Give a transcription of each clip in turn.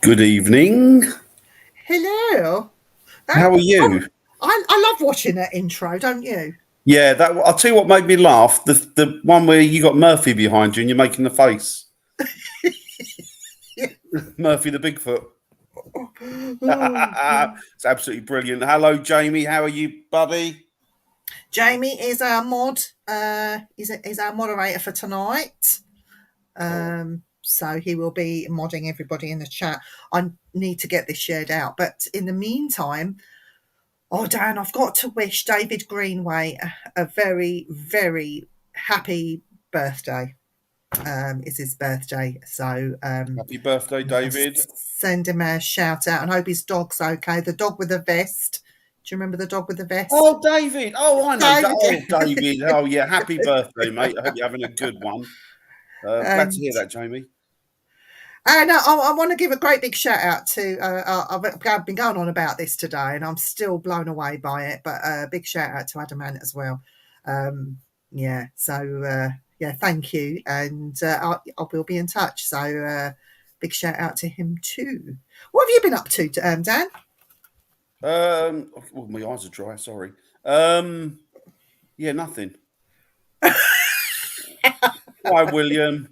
Good evening. Hello. How are you? I love watching that intro, don't you? Yeah, I'll tell you what made me laugh. The one where you got Murphy behind you and you're making the face. Murphy the Bigfoot. It's absolutely brilliant. Hello, Jamie. How are you, buddy? Jamie is our mod. Is our moderator for tonight. So he will be modding everybody in the chat. I need to get this shared out, but in the meantime, Dan, I've got to wish David Greenway a very, very happy birthday. It's his birthday, so Happy birthday, David. Send him a shout out and hope his dog's okay. The dog with the vest. Do you remember the dog with the vest? Oh, David. Oh, I know. David. Oh, David. Oh, yeah. Happy birthday, mate. I hope you're having a good one. Glad to hear that, Jamie. And I want to give a great big shout out to, I've been going on about this today and I'm still blown away by it, but a big shout out to Adamant as well. Thank you. And I will be in touch. So big shout out to him too. What have you been up to, Dan? Oh, my eyes are dry. Sorry. Yeah, nothing. Why, William?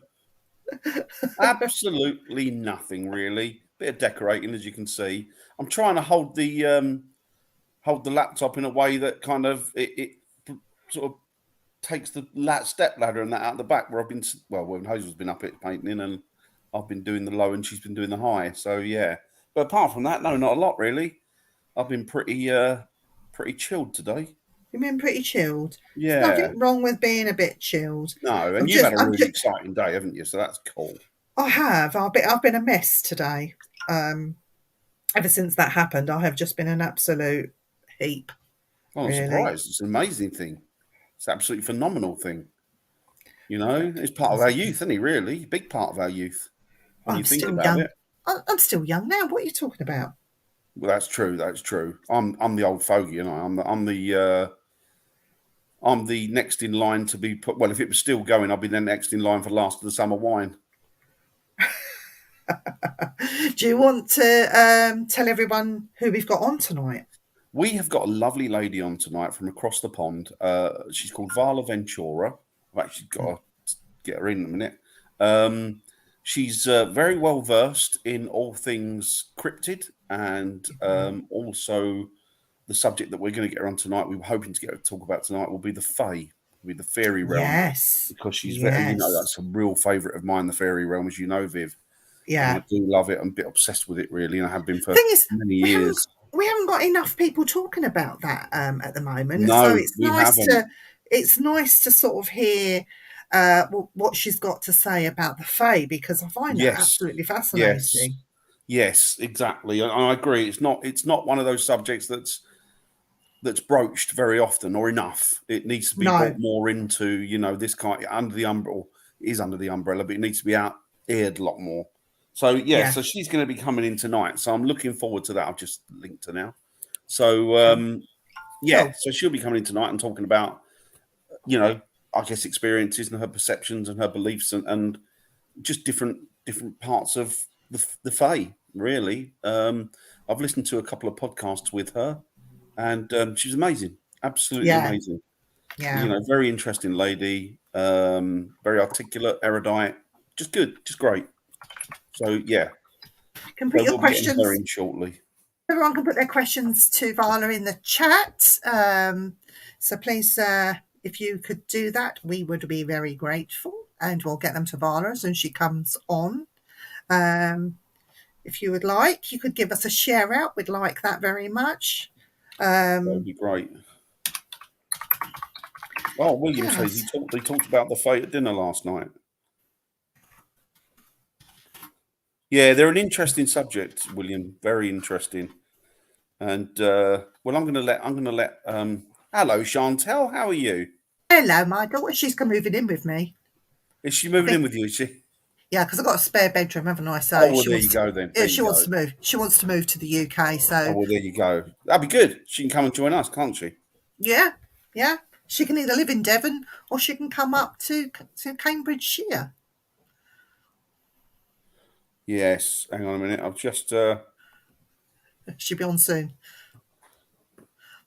Absolutely nothing, really. Bit of decorating, as you can see. I'm trying to hold the laptop in a way that kind of it sort of takes the step ladder and that out the back. Where I've been, when Hazel's been up it painting, and I've been doing the low, and she's been doing the high. So yeah, but apart from that, no, not a lot really. I've been pretty chilled today. You've been pretty chilled. Yeah, there's nothing wrong with being a bit chilled. No, and you've had a really exciting day, haven't you? So that's cool. I have. I've been a mess today. Ever since that happened, I have just been an absolute heap. Oh, I'm surprised. It's an amazing thing. It's an absolutely phenomenal thing. You know, it's part of our youth, isn't it? Really, big part of our youth. When you think about it, I'm still young now. What are you talking about? Well, that's true. That's true. I'm the old fogey, you know. I'm the next in line to be put. Well, if it was still going, I'd be the next in line for last of the summer wine. Do you want to tell everyone who we've got on tonight? We have got a lovely lady on tonight from across the pond. She's called Varla Ventura. I've actually got to get her in a minute. She's very well versed in all things cryptid and also the subject that we're going to get her on tonight. We were hoping to get her to talk about tonight will be the Fey, will be the fairy realm. Yes, because she's very, you know, that's a real favourite of mine, the fairy realm, as you know, Viv. Yeah, and I do love it. I'm a bit obsessed with it, really, and I have been for many years. We haven't got enough people talking about that at the moment. No, so it's nice to sort of hear what she's got to say about the Fae, because I find that absolutely fascinating. Yes, exactly. I agree. It's not one of those subjects that's broached very often or enough. It needs to be brought more into, you know, this kind under the umbrella. It is under the umbrella, but it needs to be out aired a lot more. So so she's going to be coming in tonight. So I'm looking forward to that. I've just linked her now. So so she'll be coming in tonight and talking about, you know, I guess experiences and her perceptions and her beliefs and just different parts of the Fae. Really, I've listened to a couple of podcasts with her, and she's amazing, absolutely amazing. Yeah, you know, very interesting lady, very articulate, erudite, just good, just great. So yeah, can put your questions in shortly. Everyone can put their questions to Varla in the chat. So please, if you could do that, we would be very grateful, and we'll get them to Varla as soon as she comes on. If you would like, you could give us a share out. We'd like that very much. That would be great. Oh, William says they talked about the Fae at dinner last night. Yeah, they're an interesting subject, William. Very interesting. And well, I'm going to let. Hello, Chantel. How are you? Hello, my daughter. She's moving in with me. Is she moving in with you? Is she? Yeah, because I've got a spare bedroom, haven't I? So there you go then. Yeah, she wants to move. She wants to move to the UK. So well, there you go. That'd be good. She can come and join us, can't she? Yeah. She can either live in Devon or she can come up to Cambridgeshire. Yes. Hang on a minute. I've just. She'll be on soon.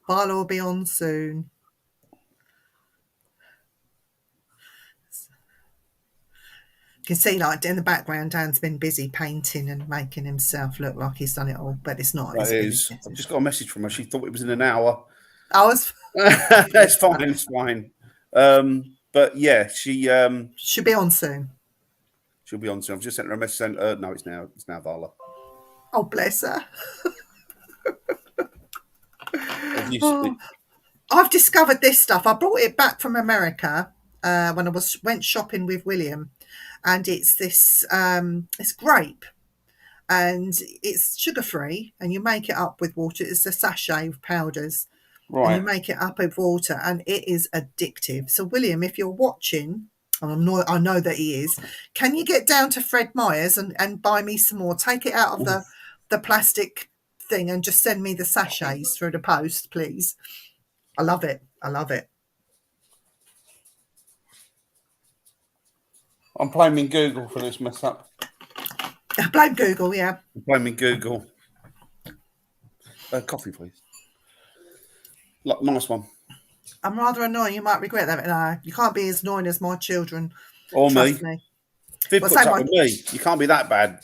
Varla will be on soon. You can see, like, in the background, Dan's been busy painting and making himself look like he's done it all, but it's not. That is. I've just got a message from her. She thought it was in an hour. I was. It's fine. It's fine. But yeah, she'll be on soon. She'll be on soon. I've just sent her a message. No, it's now Varla. Oh, bless her. I've discovered this stuff. I brought it back from America when I went shopping with William, and it's this. It's grape, and it's sugar free, and you make it up with water. It's a sachet of powders, right? And you make it up with water, and it is addictive. So, William, if you're watching, and I know that he is, can you get down to Fred Meyer's and buy me some more? Take it out of the plastic thing and just send me the sachets through the post, please. I love it. I love it. I'm blaming Google for this mess up. Blame Google, yeah. I'm blaming Google. Coffee, please. Nice one. I'm rather annoying. You might regret that. No, you can't be as annoying as my children. Or me. Viv puts up with me. You can't be that bad.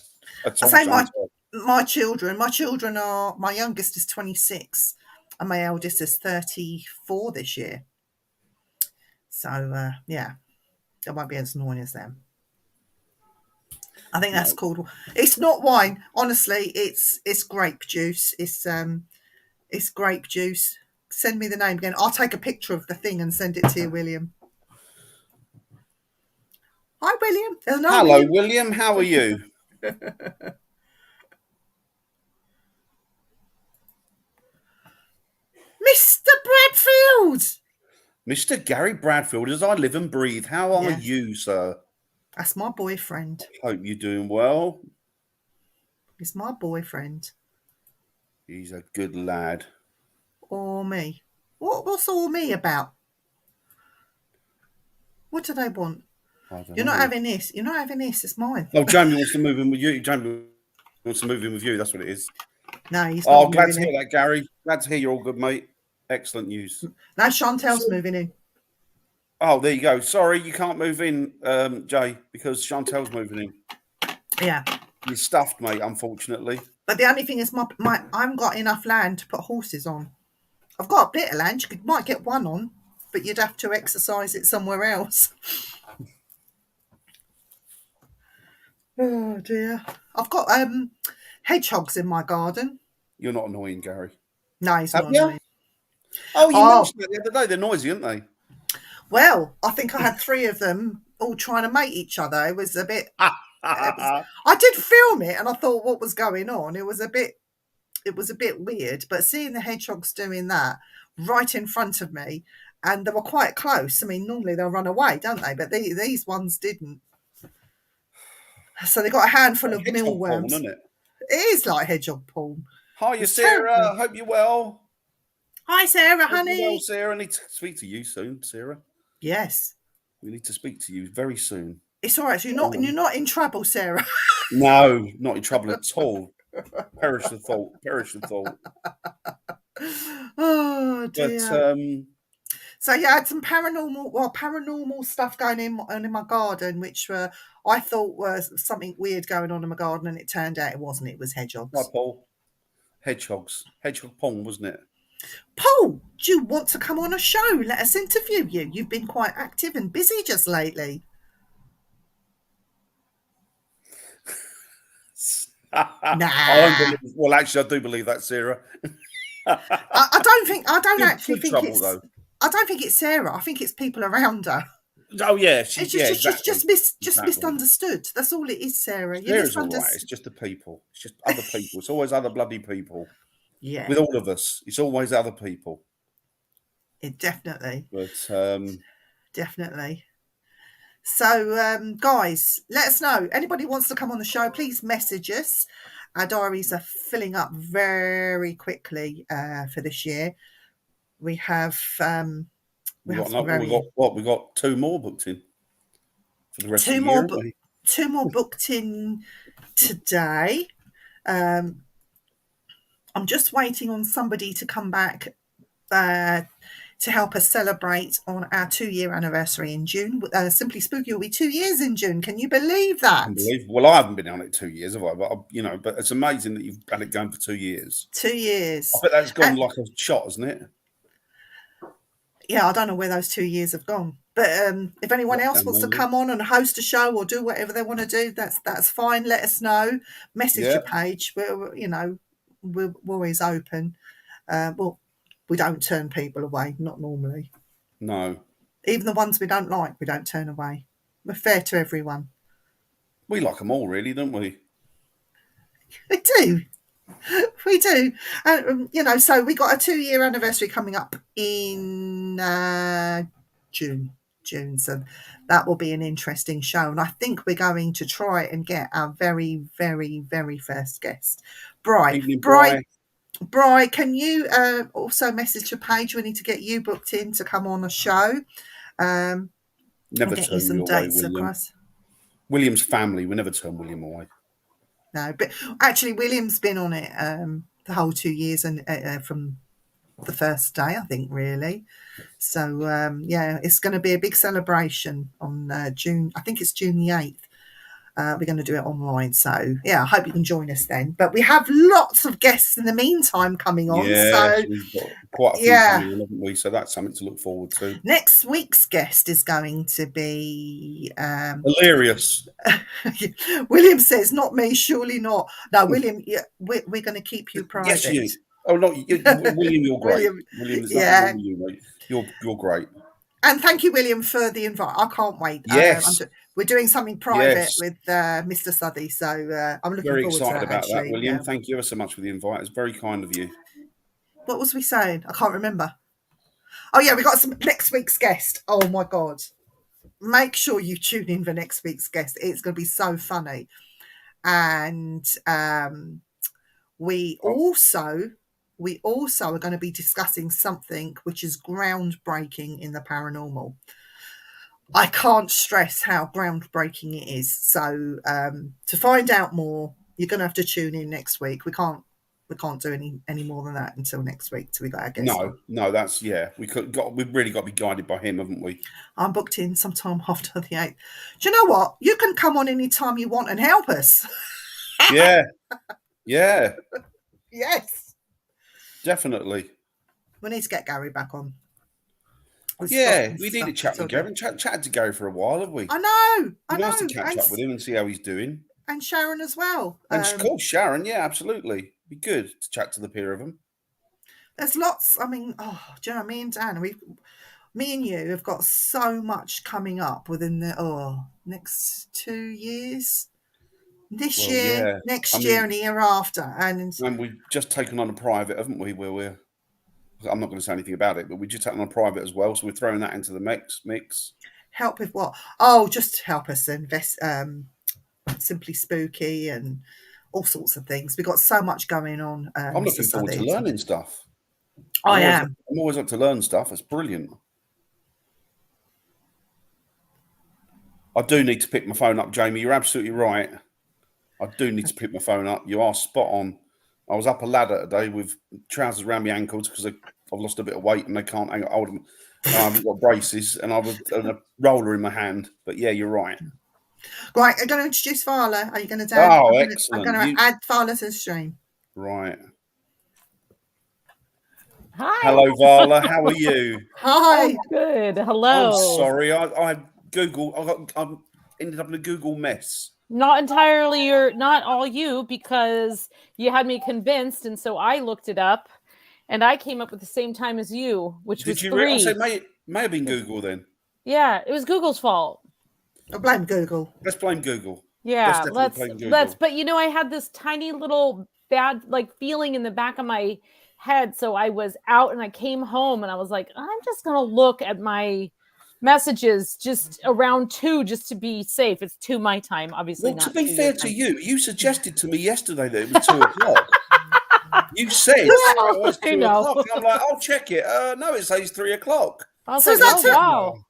I say my children. My children are. My youngest is 26, and my eldest is 34 this year. So yeah, I won't be as annoying as them. I think that's called. It's not wine, honestly. It's grape juice. It's grape juice. Send me the name again. I'll take a picture of the thing and send it to you, William. Hi, William. Hello, William. How are you? Mr. Bradfield. Mr. Gary Bradfield, as I live and breathe. How are you, sir? That's my boyfriend. Hope you're doing well. He's my boyfriend. He's a good lad. Or me. What's all me about? What do they want? You're not having this. You're not having this. It's mine. Oh, Jamie wants to move in with you. Jamie wants to move in with you. That's what it is. No, he's not. Oh, glad to hear that, Gary. Glad to hear you're all good, mate. Excellent news. No, Chantel's moving in. Oh, there you go. Sorry, you can't move in, Jay, because Chantel's moving in. Yeah. You're stuffed, mate, unfortunately. But the only thing is, I haven't got enough land to put horses on. I've got a bit of land. You might get one on, but you'd have to exercise it somewhere else. Oh, dear. I've got hedgehogs in my garden. You're not annoying, Gary. No, he's not annoying. Oh, you mentioned it the other day. They're noisy, aren't they? Well, I think I had 3 of them all trying to mate each other. It was a bit... I did film it and I thought what was going on. It was a bit weird, but seeing the hedgehogs doing that right in front of me, and they were quite close. I mean, normally they'll run away, don't they? But these ones didn't. So they got a handful of mealworms. Isn't it? It is like hedgehog porn. Hiya, Sarah. Hope you're well. Hi, Sarah, honey. Well, Sarah, I need to speak to you soon, Sarah. Yes. We need to speak to you very soon. It's all right. So you're not in trouble, Sarah. No, not in trouble at all. Perish the thought. Perish the thought. Oh dear. But so yeah, I had some paranormal stuff going on in my garden, which I thought was something weird going on in my garden, and it turned out it wasn't. It was hedgehogs. Hi, Paul. Hedgehogs. Hedgehog pong, wasn't it? Paul, do you want to come on a show? Let us interview you. You've been quite active and busy just lately. Nah. Well, actually, I do believe that, Sarah. I don't actually think it's Sarah. I think it's people around her. Oh yeah, just misunderstood. That's all it is, Sarah. Sarah's all right. It's just the people. It's just other people. It's always other bloody people. Yeah. With all of us, it's always other people. It definitely. But definitely. So, guys, let us know. Anybody wants to come on the show, please message us. Our diaries are filling up very quickly for this year. We have we got 2 more booked in for the rest of the year. 2 more booked in today. I'm just waiting on somebody to come back to help us celebrate on our 2-year anniversary in June. Simply Spooky will be 2 years in June. Can you believe that? Unbelievable. Well, I haven't been on it 2 years, have I? But but it's amazing that you've had it going for 2 years. 2 years. I bet that's gone like a shot, hasn't it? Yeah, I don't know where those 2 years have gone. But if anyone else wants to come on and host a show or do whatever they want to do, that's fine. Let us know. Message your page. We're always open. We don't turn people away, not normally. No. Even the ones we don't like, we don't turn away. We're fair to everyone. We like them all, really, don't we? We do. We do. So we got a 2-year anniversary coming up in June. So that will be an interesting show. And I think we're going to try and get our very, very, very first guest. Bri, can you also message your page? We need to get you booked in to come on a show. Never get turn you some you away, dates William. across. William's family, we never turn William away. No, but actually, William's been on it the whole 2 years and from the first day, I think, really. So, it's going to be a big celebration on June. I think it's June the 8th. We're going to do it online. So, I hope you can join us then. But we have lots of guests in the meantime coming on. Yeah, so we've got quite a few coming on, haven't we? So that's something to look forward to. Next week's guest is going to be... hilarious. William says, not me, surely not. No, William, we're going to keep you private. Yes, you. Oh, not William, you're great. William, there's nothing wrong with you, mate. You're great. And thank you, William, for the invite. I can't wait. Yes. We're doing something private with Mr. Southey, so I'm looking very forward excited to about actually. that, William. Yeah. Thank you ever so much for the invite. It's very kind of you. What was we saying? I can't remember. Oh, yeah, we got some next week's guest. Oh, my God. Make sure you tune in for next week's guest. It's going to be so funny. And we also are going to be discussing something which is groundbreaking in the paranormal. I can't stress how groundbreaking it is. So to find out more, you're going to have to tune in next week. We can't do any more than that until next week till we got our guest. No, that's we've really got to be guided by him, haven't we? I'm booked in sometime after the 8th. Do you know what? You can come on any time you want and help us. Yeah. Yes. Definitely. We need to get Gary back on. We need to chat with Gary. We haven't chatted to Gary for a while, have we? I know. It'd be nice to catch up with him and see how he's doing. And Sharon as well. And of course, Sharon. Yeah, absolutely. Be good to chat to the pair of them. There's lots. I mean, do you know, me and Dan, me and you have got so much coming up within the next 2 years. This year, next year, and the year after. And we've just taken on a private, haven't we? Where I'm not going to say anything about it, but we just taken on a private as well. So we're throwing that into the mix. Help with what? Oh, just to help us invest. Simply Spooky and all sorts of things. We've got so much going on. I'm looking forward to learning stuff. I'm always up to learn stuff. It's brilliant. I do need to pick my phone up, Jamie. You're absolutely right. I do need to pick my phone up. You are spot on. I was up a ladder today with trousers around my ankles because I've lost a bit of weight and they can't hold them. I haven't got braces and I was a roller in my hand. But yeah, you're right. Right, I'm going to introduce Varla. Are you going to do? Oh, excellent. I'm going to add Varla to the stream. Right. Hi. Hello, Varla. How are you? Hi. Oh, good. Hello. I'm sorry. I ended up in a Google mess. Not entirely not all you, because you had me convinced, and so I looked it up, and I came up with the same time as you, which was 3. I said may have been Google then. Yeah, it was Google's fault. I blame Google. Let's blame Google. Yeah, let's. But I had this tiny little bad feeling in the back of my head, so I was out and I came home and I was like, I'm just gonna look at my messages just around 2 just to be safe. It's 2 my time, obviously. Well, to be fair to you, you suggested to me yesterday that it was 2 o'clock. You said it was 2 o'clock. I'm like, I'll check it. No, it says 3 o'clock. I was wow.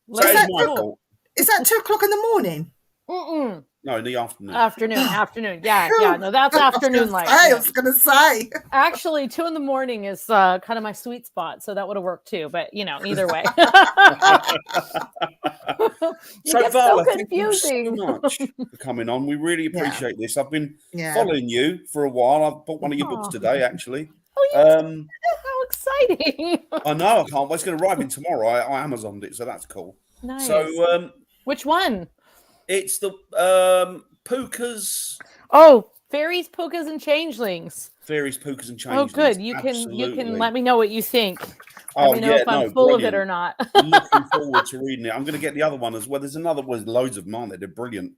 Is that 2 o'clock in the morning? Mm-mm. No, in the afternoon. Afternoon. Yeah. No, that's afternoon light. I was going to say. Actually, 2 a.m. is kind of my sweet spot, so that would have worked too. But either way. So Varla, thank you so much for coming on. We really appreciate this. I've been following you for a while. I've bought one of your books today, actually. Oh, how exciting! I know. I can't wait. It's going to arrive in tomorrow. I Amazoned it, so that's cool. Nice. So, which one? It's the Pukas. Oh, fairies, pukas, and changelings. Fairies, pukas, and changelings. Oh, good. You can let me know what you think. Let me know if I'm full of it or not. Looking forward to reading it. I'm going to get the other one as well. There's another one. Loads of them, aren't there? They're brilliant.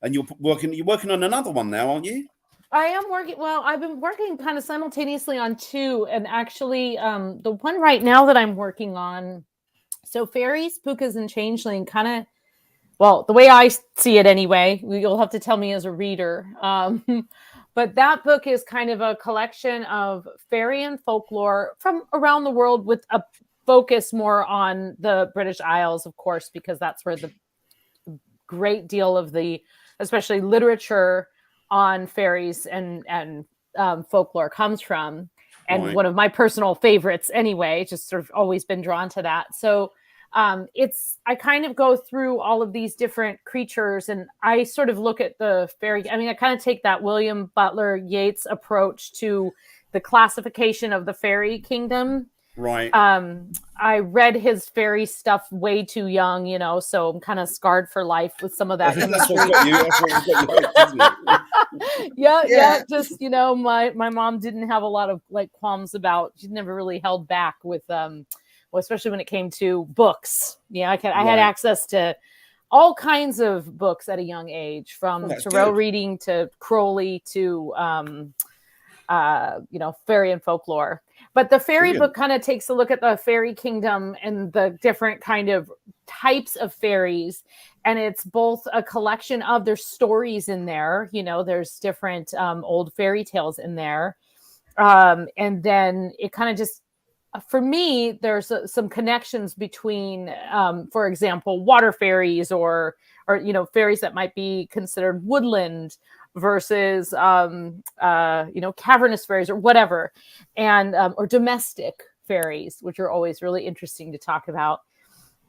And you're working on another one now, aren't you? I am working. Well, I've been working kind of simultaneously on 2, and actually, the one right now that I'm working on. So, fairies, pukas, and changeling kind of. Well, the way I see it anyway, you'll have to tell me as a reader. But that book is kind of a collection of fairy and folklore from around the world with a focus more on the British Isles, of course, because that's where the great deal of the, especially literature on fairies and folklore comes from. And one of my personal favorites anyway, just sort of always been drawn to that. So I kind of go through all of these different creatures and I sort of look at the fairy. I mean, I kind of take that William Butler Yeats approach to the classification of the fairy kingdom. Right. I read his fairy stuff way too young, so I'm kind of scarred for life with some of that. That's what got you. Yeah. Just, my mom didn't have a lot of qualms about, she never really held back with, especially when it came to books. Yeah, I had access to all kinds of books at a young age, from tarot reading to Crowley to, fairy and folklore. But the fairy book kind of takes a look at the fairy kingdom and the different kind of types of fairies. And it's both a collection of their stories in there. There's different old fairy tales in there. And then it kind of just, for me, there's some connections between, for example, water fairies or fairies that might be considered woodland versus, cavernous fairies or whatever, and or domestic fairies, which are always really interesting to talk about.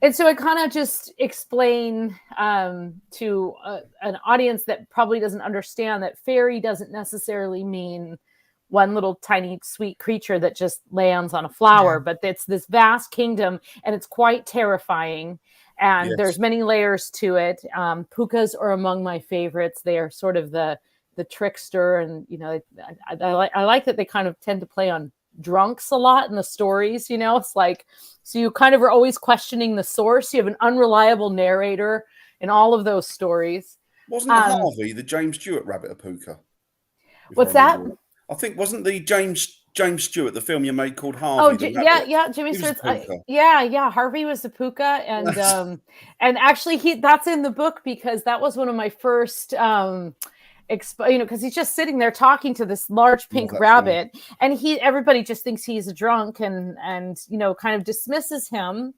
And so I kind of just explain to an audience that probably doesn't understand that fairy doesn't necessarily mean one little tiny sweet creature that just lands on a flower, but it's this vast kingdom and it's quite terrifying. And there's many layers to it. Pukas are among my favorites. They are sort of the trickster, and I like that they kind of tend to play on drunks a lot in the stories. It's like, so you kind of are always questioning the source. You have an unreliable narrator in all of those stories. Wasn't Harvey the James Stewart rabbit a puka? What's that? I think wasn't the James Stewart, the film you made called Harvey? Jimmy Stewart's. Harvey was the puka, and and actually that's in the book because that was one of my first, because he's just sitting there talking to this large pink rabbit, and everybody just thinks he's a drunk and kind of dismisses him.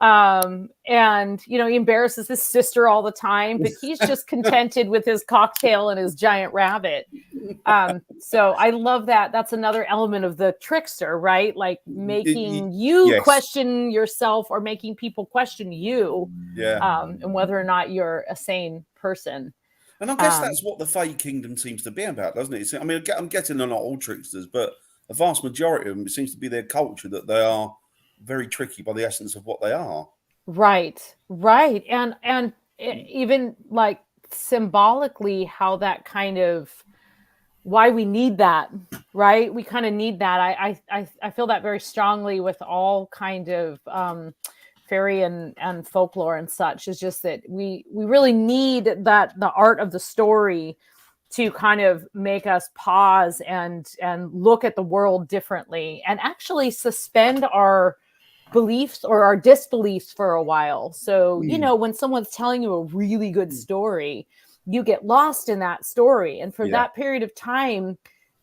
He embarrasses his sister all the time, but he's just contented with his cocktail and his giant rabbit. So I love that. That's another element of the trickster, right? Like making you question yourself or making people question you, and whether or not you're a sane person. And I guess that's what the Fey Kingdom seems to be about, doesn't it? I mean, I'm getting they're not all tricksters, but a vast majority of them, it seems to be their culture that they are very tricky by the essence of what they are. Right. And even like symbolically how that kind of, why we need that, right? We kind of need that. I feel that very strongly with all kind of fairy and folklore and such. Is just that we really need that, the art of the story, to kind of make us pause and look at the world differently and actually suspend our beliefs or our disbeliefs for a while. So, when someone's telling you a really good story, you get lost in that story. And for that period of time,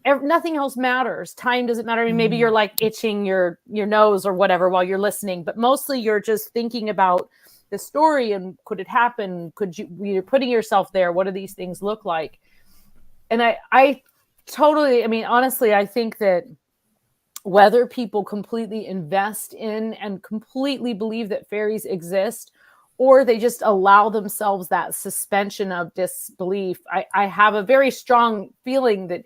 nothing else matters. Time doesn't matter. I mean, maybe you're like itching your nose or whatever while you're listening, but mostly you're just thinking about this story, and could it happen? Could you're putting yourself there? What do these things look like? And I totally, I mean, honestly, I think that whether people completely invest in and completely believe that fairies exist, or they just allow themselves that suspension of disbelief, I have a very strong feeling that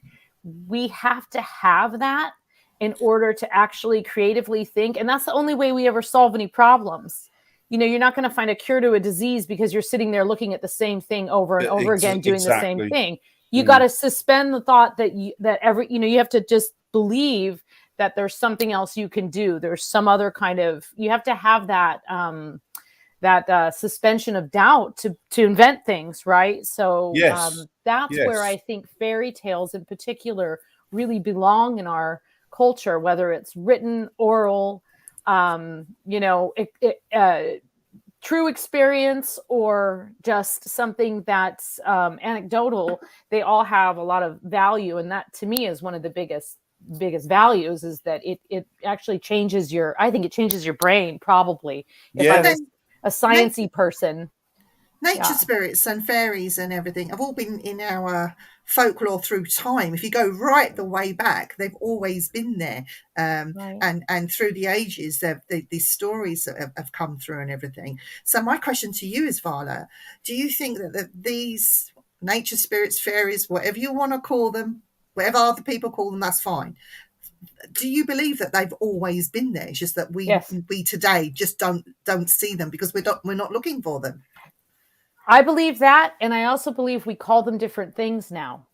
we have to have that in order to actually creatively think. And that's the only way we ever solve any problems. You know, you're not going to find a cure to a disease because you're sitting there looking at the same thing over and over again, doing the same thing. You got to suspend the thought that you have to just believe that there's something else you can do. There's some other kind of, you have to have that, suspension of doubt to invent things. Right. So that's where I think fairy tales in particular really belong in our culture, whether it's written, oral, true experience, or just something that's anecdotal. They all have a lot of value, and that to me is one of the biggest values, is that it actually changes your, I think it changes your brain, probably. If I was a sciencey person. Nature spirits and fairies and everything have all been in our folklore through time. If you go right the way back, they've always been there. And through the ages, these stories have come through and everything. So my question to you is, Varla, do you think that these nature spirits, fairies, whatever you want to call them, whatever other people call them, that's fine. Do you believe that they've always been there? It's just that we today just don't see them because we're not looking for them. I believe that, and I also believe we call them different things now.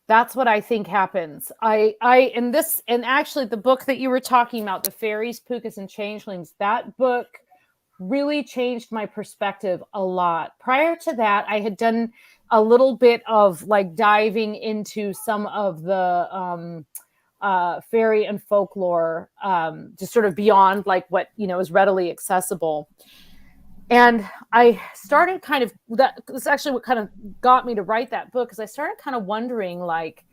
That's what I think happens. And actually the book that you were talking about, The Fairies, Pukas, and Changelings, that book really changed my perspective a lot. Prior to that, I had done a little bit of like diving into some of the fairy and folklore, just sort of beyond like what, is readily accessible. And I started that's actually what kind of got me to write that book, because I started kind of wondering, like,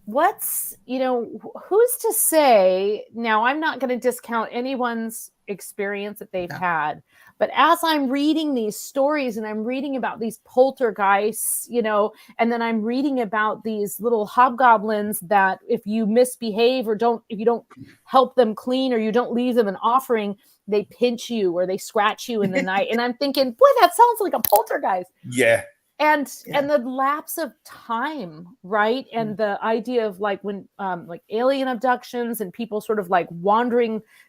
who's to say, now I'm not going to discount anyone's experience that they've had, but as I'm reading these stories and I'm reading about these poltergeists, and then I'm reading about these little hobgoblins that if you misbehave or if you don't help them clean or you don't leave them an offering, they pinch you or they scratch you in the night. And I'm thinking, boy, that sounds like a poltergeist. Yeah. And the lapse of time, right? And the idea of like when like alien abductions and people sort of like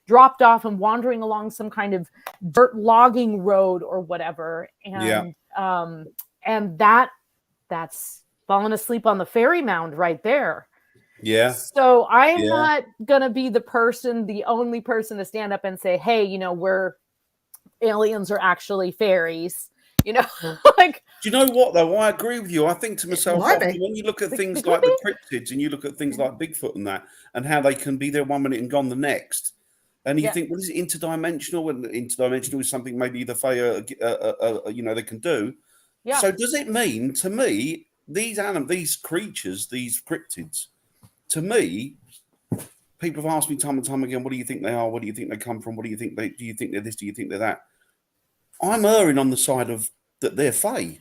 dropped off and wandering along some kind of dirt logging road or whatever. And and that's falling asleep on the fairy mound right there. Yeah. So I'm not gonna be the only person to stand up and say, hey, we're aliens are actually fairies. Like, do you know what though? I agree with you. I think to myself, often, when you look at things like the cryptids and you look at things like Bigfoot and that, and how they can be there one minute and gone the next, and you think, well, is it interdimensional? And interdimensional is something maybe the Fey, they can do. Yeah. So does it mean, to me, these creatures, these cryptids, to me, people have asked me time and time again, what do you think they are? What do you think they come from? What do you think do you think they're this? Do you think they're that? I'm erring on the side of that they're Fey.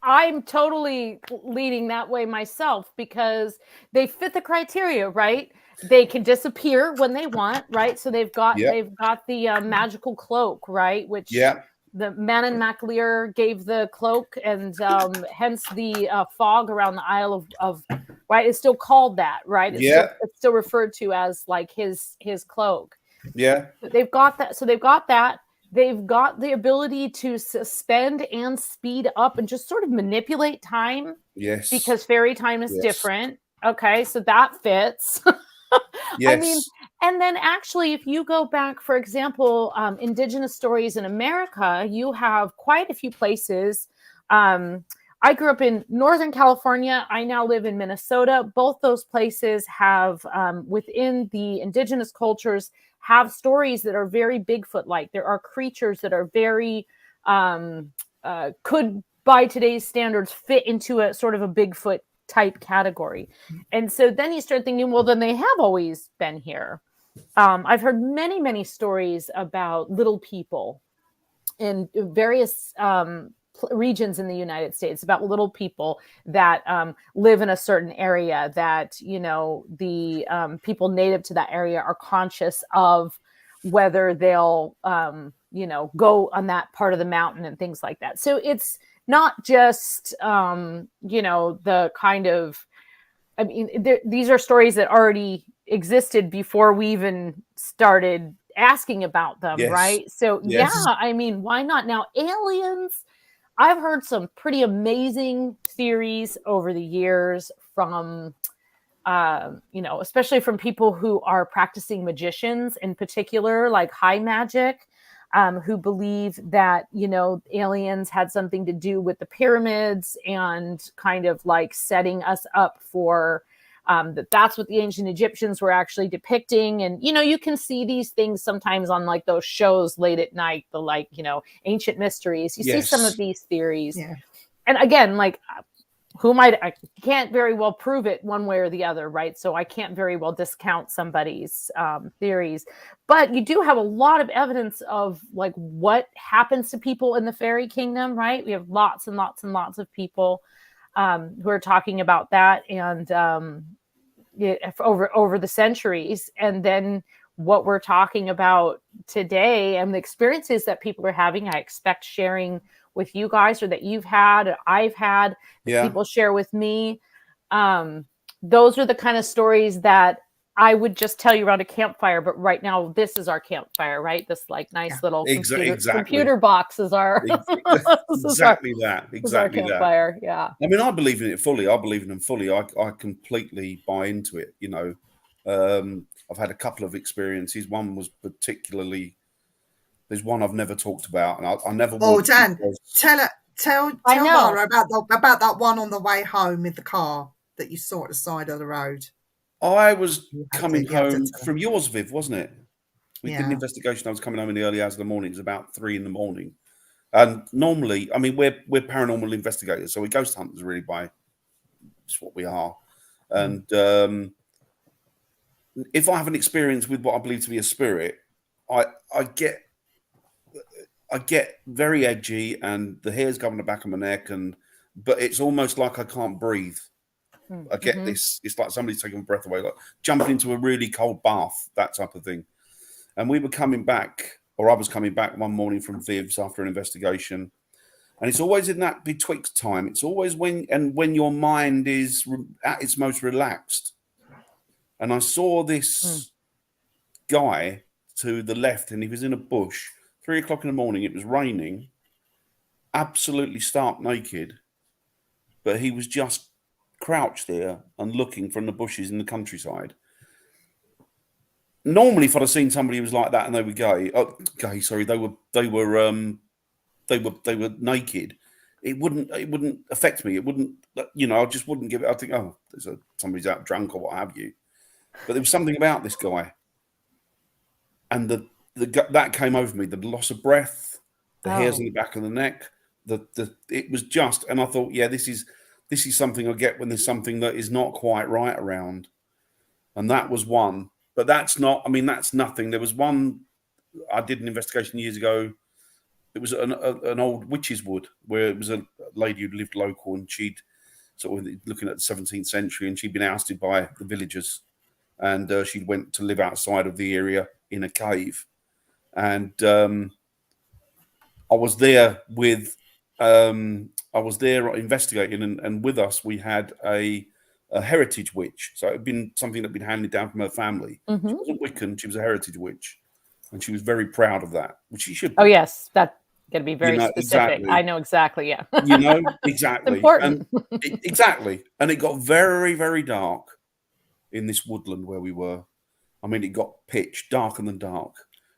I'm totally leaning that way myself because they fit the criteria, right? They can disappear when they want, right? So they've got the magical cloak, right? Which the Manon MacLear gave the cloak, and hence the fog around the Isle of right. It's still called that, right? It's still referred to as like his cloak. Yeah, they've got that. So they've got that. They've got the ability to suspend and speed up and just sort of manipulate time. Yes. Because fairy time is different. Okay, so that fits. Yes. I mean, and then actually, if you go back, for example, indigenous stories in America, you have quite a few places. I grew up in Northern California. I now live in Minnesota. Both those places have, within the indigenous cultures, have stories that are very Bigfoot-like. There are creatures that are very, could, by today's standards, fit into a sort of a Bigfoot type category. And so then you start thinking, well, then they have always been here. I've heard many stories about little people in various regions in the United States, about little people that live in a certain area that, you know, the people native to that area are conscious of whether they'll, you know, go on that part of the mountain and things like that. So it's not just, you know, the kind of, I mean, these are stories that already existed before we even started asking about them, Yes. right? So Yes. yeah, I mean, why not? Now, aliens, I've heard some pretty amazing theories over the years from, you know, especially from people who are practicing magicians in particular, like high magic, who believe that, you know, aliens had something to do with the pyramids and kind of like setting us up for that's what the ancient Egyptians were actually depicting. And, you know, you can see these things sometimes on like those shows late at night, the like, you know, ancient mysteries. You see some of these theories. Yeah. And again, like, I can't very well prove it one way or the other, right? So I can't very well discount somebody's theories. But you do have a lot of evidence of like what happens to people in the fairy kingdom, right? We have lots and lots and lots of people who are talking about that, and over the centuries. And then what we're talking about today and the experiences that people are having, I expect sharing with you guys, or that you've had, or I've had, that people share with me. Those are the kind of stories that I would just tell you around a campfire. But right now, this is our campfire, right? This like nice little computer box is our exactly that campfire. Yeah. I mean, I believe in it fully. I believe in them fully. I completely buy into it. You know, I've had a couple of experiences. One was particularly. There's one I've never talked about, and I never. Oh, Dan, tell Mara about that one on the way home in the car that you saw at the side of the road. I was coming home from yours, Viv, wasn't it? We did an investigation. I was coming home in the early hours of the morning. It was about 3 a.m. And normally, I mean, we're paranormal investigators, so we're ghost hunters, really. It's what we are. And if I have an experience with what I believe to be a spirit, I get very edgy, and the hairs go on the back of my neck, but it's almost like I can't breathe. I get this. It's like somebody's taking my breath away, like jumping into a really cold bath, that type of thing. And we were coming back, or I was coming back one morning from Viv's after an investigation, and it's always in that betwixt time. It's always when your mind is at its most relaxed. And I saw this guy to the left, and he was in a bush. 3 o'clock in the morning. It was raining, absolutely stark naked, but he was just crouched there and looking from the bushes in the countryside. Normally, if I'd have seen somebody who was like that and they were they were naked, it wouldn't affect me. It wouldn't, you know, I just wouldn't give it. I think, oh, somebody's out drunk or what have you. But there was something about this guy, and that came over me. The loss of breath, the hairs on the back of the neck. It was just, and I thought, yeah, this is something I get when there's something that is not quite right around, and that was one. But that's not. I mean, that's nothing. There was one. I did an investigation years ago. It was an old witch's wood where it was a lady who lived local, and she'd sort of looking at the 17th century, and she'd been ousted by the villagers, and she went to live outside of the area in a cave, and I was there investigating, and with us we had a heritage witch. So it had been something that had been handed down from her family. She wasn't Wiccan; she was a heritage witch, and she was very proud of that, which she should be. Oh yes, that's going to be very specific. Exactly. I know exactly. Yeah, you know exactly. Important. Exactly, and it got very, very dark in this woodland where we were. I mean, it got pitch darker than dark.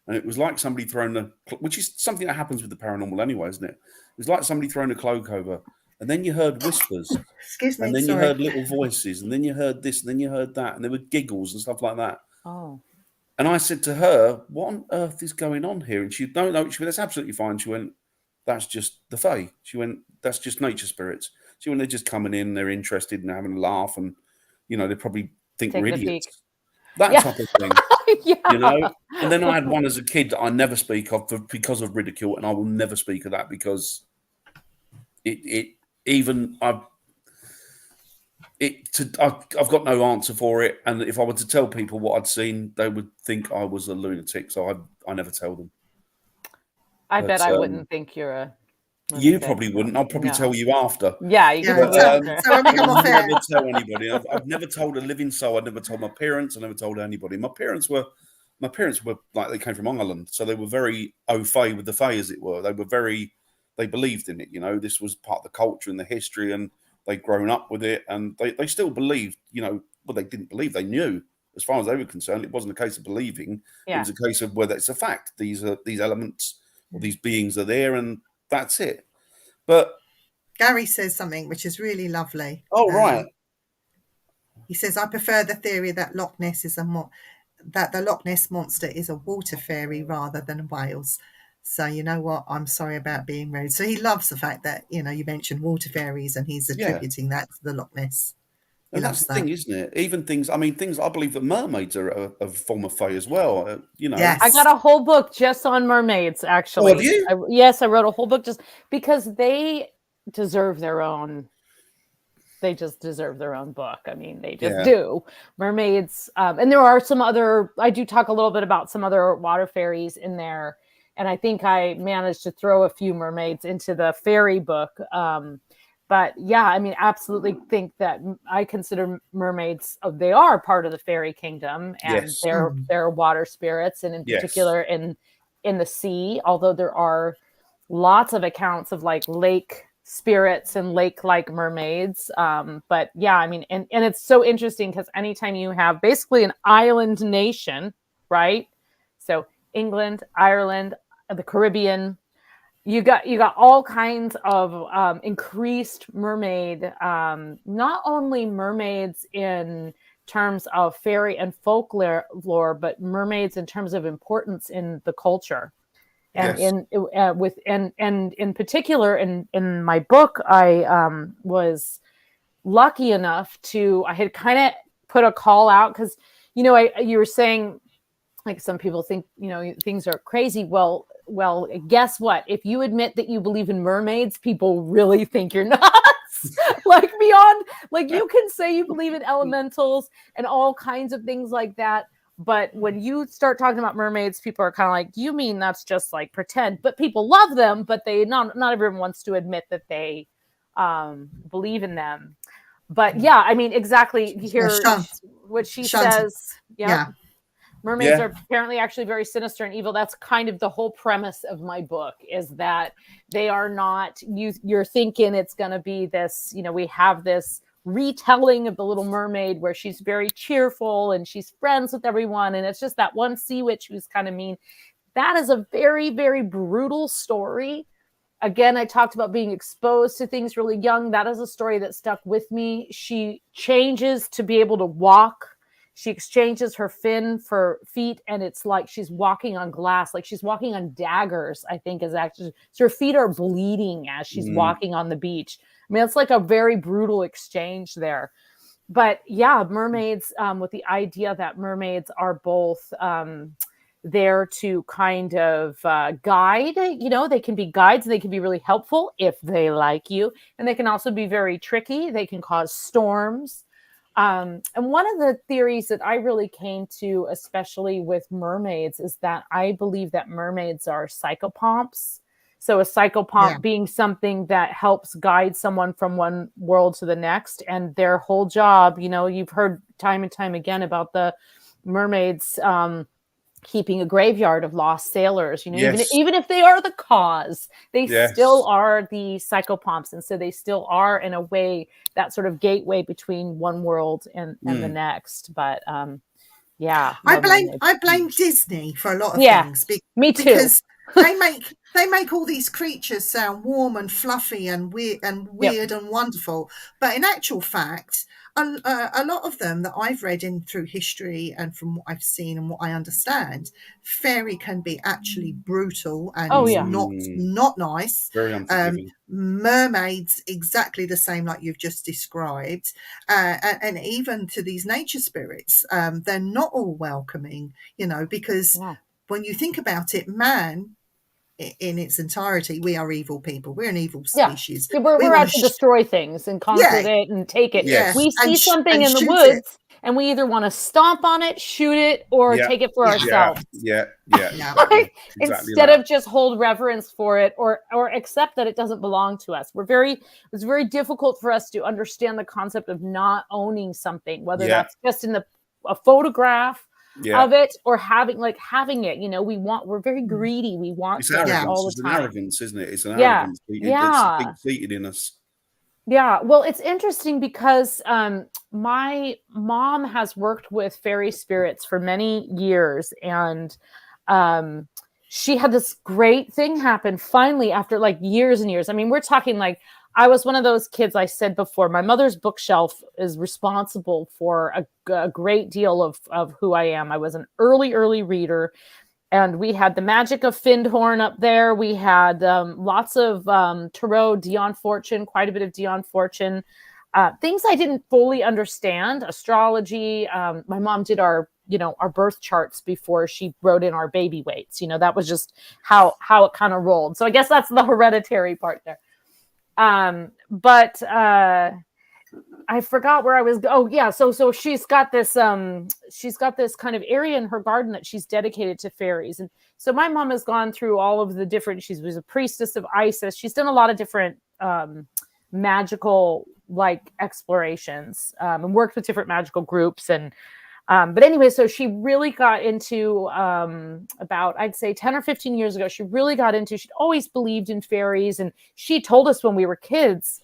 And it was like somebody throwing which is something that happens with the paranormal anyway, isn't it? It was like somebody throwing a cloak over, and then you heard whispers, Excuse me, and then you heard little voices, and then you heard this, and then you heard that, and there were giggles and stuff like that. Oh. And I said to her, "What on earth is going on here?" And she no, she went, "That's absolutely fine." She went, "That's just the Fey." She went, "That's just nature spirits." She went, "They're just coming in, they're interested and having a laugh, and you know, they probably think we're idiots." That type of thing. You know? And then I had one as a kid that I never speak of because of ridicule, and I will never speak of that because I've got no answer for it. And if I were to tell people what I'd seen, they would think I was a lunatic. So I never tell them. I bet I wouldn't think you're a lunatic. You probably wouldn't. I'll probably tell you after. Yeah, you can tell me after. So when we come off never tell anybody. I've never told a living soul. I've never told my parents. I never told anybody. My parents were like, they came from Ireland, so they were very au fait with the Fey, as it were. They believed in it. You know, this was part of the culture and the history, and they'd grown up with it, and they still believed. You know, well, they didn't believe. They knew. As far as they were concerned, it wasn't a case of believing. It was a case of whether it's a fact. These elements or these beings are there, and that's it. But Gary says something which is really lovely. Oh, right. He says, I prefer the theory that the Loch Ness monster is a water fairy rather than a whales. So you know what? I'm sorry about being rude. So he loves the fact that, you know, you mentioned water fairies and he's attributing that to the Loch Ness. And that's the thing, isn't it? Even things, I believe that mermaids are a form of Fey as well. You know, yes. I got a whole book just on mermaids, actually. Oh, have you? Yes, I wrote a whole book just because they deserve their own. They just deserve their own book. I mean, they just do. Mermaids, and there are some other. I do talk a little bit about some other water fairies in there, and I think I managed to throw a few mermaids into the fairy book. But yeah, I mean, absolutely think that I consider mermaids, they are part of the fairy kingdom, and they're water spirits, and in particular in the sea, although there are lots of accounts of like lake spirits and lake-like mermaids. But yeah, I mean, and it's so interesting because anytime you have basically an island nation, right? So England, Ireland, the Caribbean, you got all kinds of increased mermaid, not only mermaids in terms of fairy and folklore, but mermaids in terms of importance in the culture. And in particular, in my book, I was lucky enough I had kind of put a call out because, you know, you were saying like some people think, you know, things are crazy. Well, guess what? If you admit that you believe in mermaids, people really think you're nuts. Like beyond, like you can say you believe in elementals and all kinds of things like that. But when you start talking about mermaids, people are kind of like, you mean that's just like pretend? But people love them, but not everyone wants to admit that they believe in them. But yeah, I mean, exactly. Here, what she says. Yeah. Mermaids are apparently actually very sinister and evil. That's kind of the whole premise of my book, is that they are not, you're thinking it's going to be this, you know, we have this retelling of the Little Mermaid where she's very cheerful and she's friends with everyone. And it's just that one sea witch who's kind of mean. That is a very, very brutal story. Again, I talked about being exposed to things really young. That is a story that stuck with me. She changes to be able to walk. She exchanges her fin for feet, and it's like she's walking on glass, like she's walking on daggers, I think is actually. So her feet are bleeding as she's walking on the beach. I mean, it's like a very brutal exchange there. But yeah, mermaids, with the idea that mermaids are both there to kind of guide, you know, they can be guides, they can be really helpful if they like you, and they can also be very tricky. They can cause storms. And one of the theories that I really came to, especially with mermaids, is that I believe that mermaids are psychopomps. So a psychopomp being something that helps guide someone from one world to the next. And their whole job, you know, you've heard time and time again about the mermaids keeping a graveyard of lost sailors, you know, even if they are the cause, they still are the psychopomps. And so they still are, in a way, that sort of gateway between one world and the next. But I blame Disney for a lot of things. Me too. they make all these creatures sound warm and fluffy and weird and wonderful, but in actual fact, a lot of them that I've read in through history and from what I've seen and what I understand, fairy can be actually brutal and not nice. Very unforgiving. Mermaids exactly the same, like you've just described, and even to these nature spirits, they're not all welcoming, because when you think about it, man in its entirety, we are evil people. We're an evil species. We're out to destroy things and conquer it and take it. Yes. We see something in the woods and we either want to stomp on it, shoot it, or take it for ourselves. Exactly Instead of just hold reverence for it or accept that it doesn't belong to us. It's very difficult for us to understand the concept of not owning something, whether that's just in a photograph of it or having it. We're very greedy. We want it's arrogance. All the it's time. An arrogance, isn't it? It's an arrogance. It's deep-seated in us. Yeah. Well, it's interesting because my mom has worked with fairy spirits for many years, and she had this great thing happen finally after like years and years. I mean, we're talking like I was one of those kids, I said before, my mother's bookshelf is responsible for a great deal of who I am. I was an early reader, and we had the magic of Findhorn up there. We had lots of tarot, Dion Fortune, quite a bit of Dion Fortune, things I didn't fully understand, astrology. My mom did our birth charts before she wrote in our baby weights. That was just how it kind of rolled. So I guess that's the hereditary part there. But I forgot where I was. Oh yeah. So she's got this kind of area in her garden that she's dedicated to fairies. And so my mom has gone through all of the different, she was a priestess of Isis. She's done a lot of different, magical like explorations, and worked with different magical groups. And, but anyway, so she really got into, about, I'd say 10 or 15 years ago, she'd always believed in fairies. And she told us when we were kids,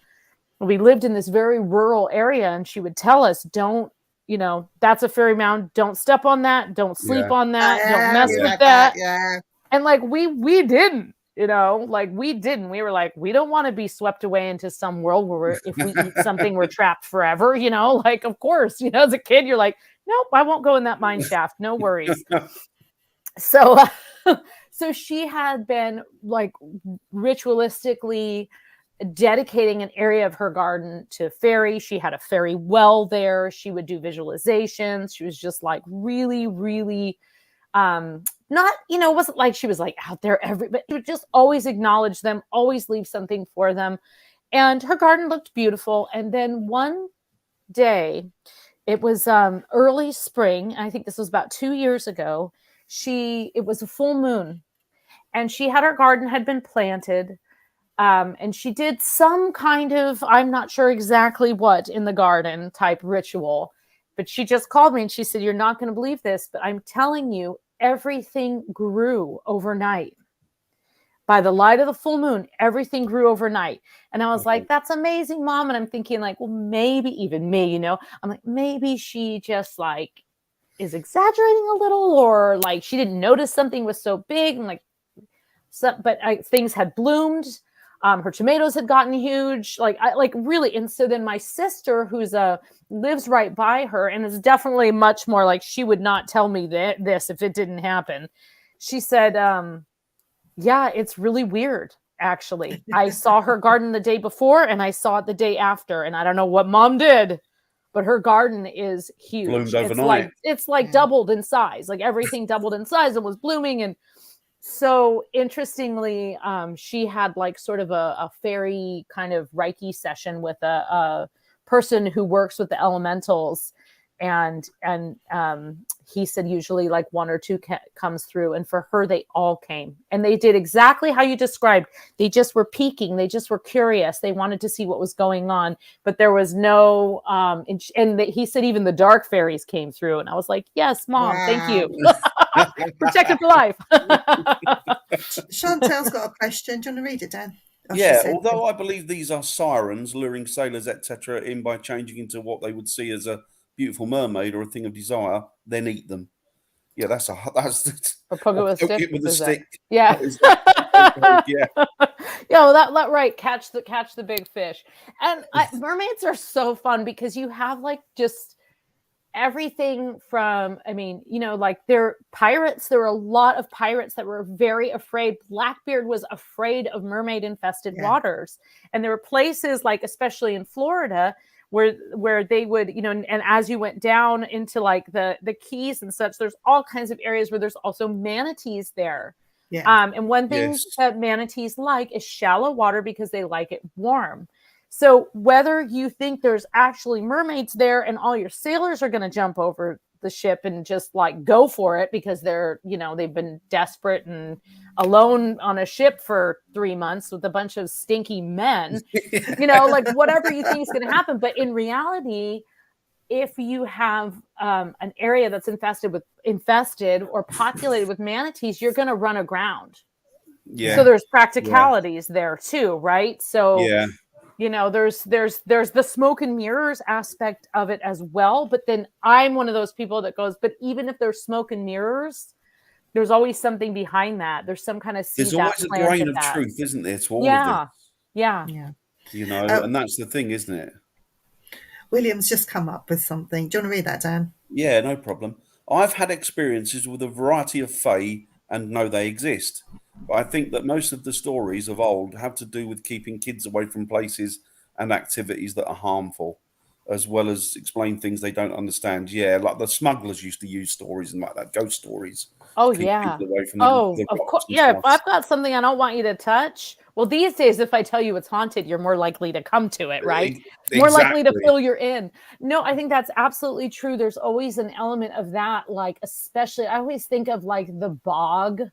we lived in this very rural area, and she would tell us, don't, that's a fairy mound. Don't step on that. Don't sleep on that. Don't mess with that. And like, we didn't, we were like, we don't want to be swept away into some world where if we eat something, we're trapped forever, like, of course, as a kid, you're like, nope, I won't go in that mine shaft. No worries. So she had been like ritualistically dedicating an area of her garden to fairy. She had a fairy well there. She would do visualizations. She was just like really, really, not, it wasn't like she was like out there but she would just always acknowledge them, always leave something for them. And her garden looked beautiful. And then one day, it was early spring. I think this was about 2 years ago. It was a full moon, and her garden had been planted. And she did some kind of, I'm not sure exactly what in the garden type ritual, but she just called me and she said, you're not going to believe this, but I'm telling you, everything grew overnight. By the light of the full moon, everything grew overnight. And I was like, that's amazing, Mom. And I'm thinking like, well, maybe even me, I'm like, maybe she just like is exaggerating a little, or like she didn't notice something was so big. And like, things had bloomed. Her tomatoes had gotten huge, really. And so then my sister, who's lives right by her and is definitely much more like, she would not tell me this if it didn't happen. She said, yeah, it's really weird. Actually, I saw her garden the day before and I saw it the day after. And I don't know what Mom did, but her garden is huge. Bloomed overnight. It's like doubled in size, like everything doubled in size and was blooming. And so interestingly, she had like sort of a fairy kind of Reiki session with a person who works with the elementals. And he said usually like one or two comes through, and for her, they all came, and they did exactly how you described. They just were peeking. They just were curious. They wanted to see what was going on, but there was no, he said even the dark fairies came through, and I was like, yes, Mom, thank you. Protected for life. Chantel's got a question. Do you want to read it, Dan? Although I believe these are sirens luring sailors, etc., in by changing into what they would see as a beautiful mermaid or a thing of desire, then eat them. Yeah, that's or poke it with a stick. With a stick. Yeah. Yeah. Yeah, well, that right. Catch the big fish. And mermaids are so fun because you have like just everything from, I mean, you know, like they're pirates. There were a lot of pirates that were very afraid. Blackbeard was afraid of mermaid infested waters. And there were places like, especially in Florida, where they would, you know, and as you went down into like the Keys and such, there's all kinds of areas where there's also manatees there. Yeah. And one thing that manatees like is shallow water because they like it warm. So whether you think there's actually mermaids there and all your sailors are going to jump over the ship and just like go for it because they're, you know, they've been desperate and alone on a ship for 3 months with a bunch of stinky men, you know, like whatever you think is going to happen. But in reality, if you have an area that's infested or populated with manatees, you're going to run aground. Yeah. So there's practicalities there too, right? So you know, there's the smoke and mirrors aspect of it as well. But then I'm one of those people that goes, but even if there's smoke and mirrors, there's always something behind that. There's some kind of seed. There's always a grain of truth, isn't there, to all of this? Yeah. You know, and that's the thing, isn't it? William's just come up with something. Do you want to read that, Dan? Yeah, no problem. I've had experiences with a variety of fae and know they exist. But I think that most of the stories of old have to do with keeping kids away from places and activities that are harmful, as well as explain things they don't understand. Yeah, like the smugglers used to use stories and like that, ghost stories. Oh, yeah. The of course. Yeah, if I've got something I don't want you to touch. Well, these days, if I tell you it's haunted, you're more likely to come to it, right? Exactly. More likely to fill your in. No, I think that's absolutely true. There's always an element of that, like especially, I always think of like the bog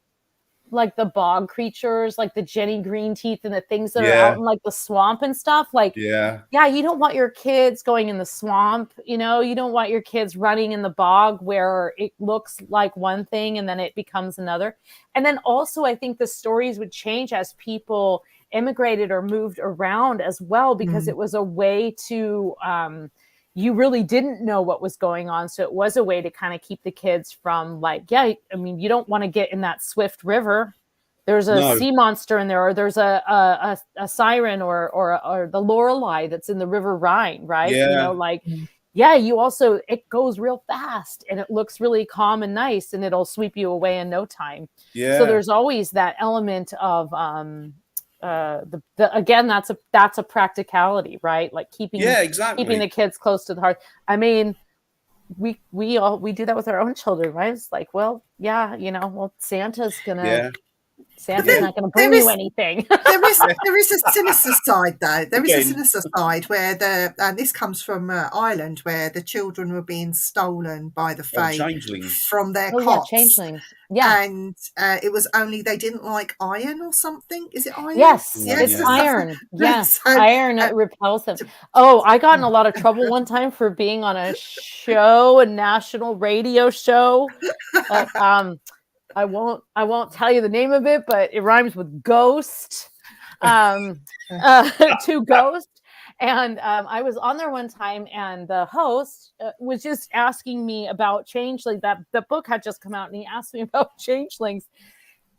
creatures, like the Jenny Green teeth and the things that are out in like the swamp and stuff. Like, you don't want your kids going in the swamp. You know, you don't want your kids running in the bog where it looks like one thing and then it becomes another. And then also, I think the stories would change as people immigrated or moved around as well, because it was a way to, you really didn't know what was going on. So it was a way to kind of keep the kids from like, I mean, you don't want to get in that swift river. There's a sea monster in there, or there's a siren or the Lorelei that's in the River Rhine, right? You know, like, you also, it goes real fast and it looks really calm and nice and it'll sweep you away in no time. So there's always that element of, again, that's a practicality, right? Like keeping the kids close to the heart. I mean, we do that with our own children, right? It's like, well, Santa's not gonna bring you anything. There is a sinister side, though. There is a sinister side where and this comes from Ireland, where the children were being stolen by the Fae from their cots. Changelings. And it was only they didn't like iron or something. Is it iron? Yes, it's iron. Yes, iron repels them. Oh, I got in a lot of trouble one time for being on a national radio show. I won't tell you the name of it, but it rhymes with ghost, to ghost. And I was on there one time, and the host was just asking me about changelings. That the book had just come out, and he asked me about changelings.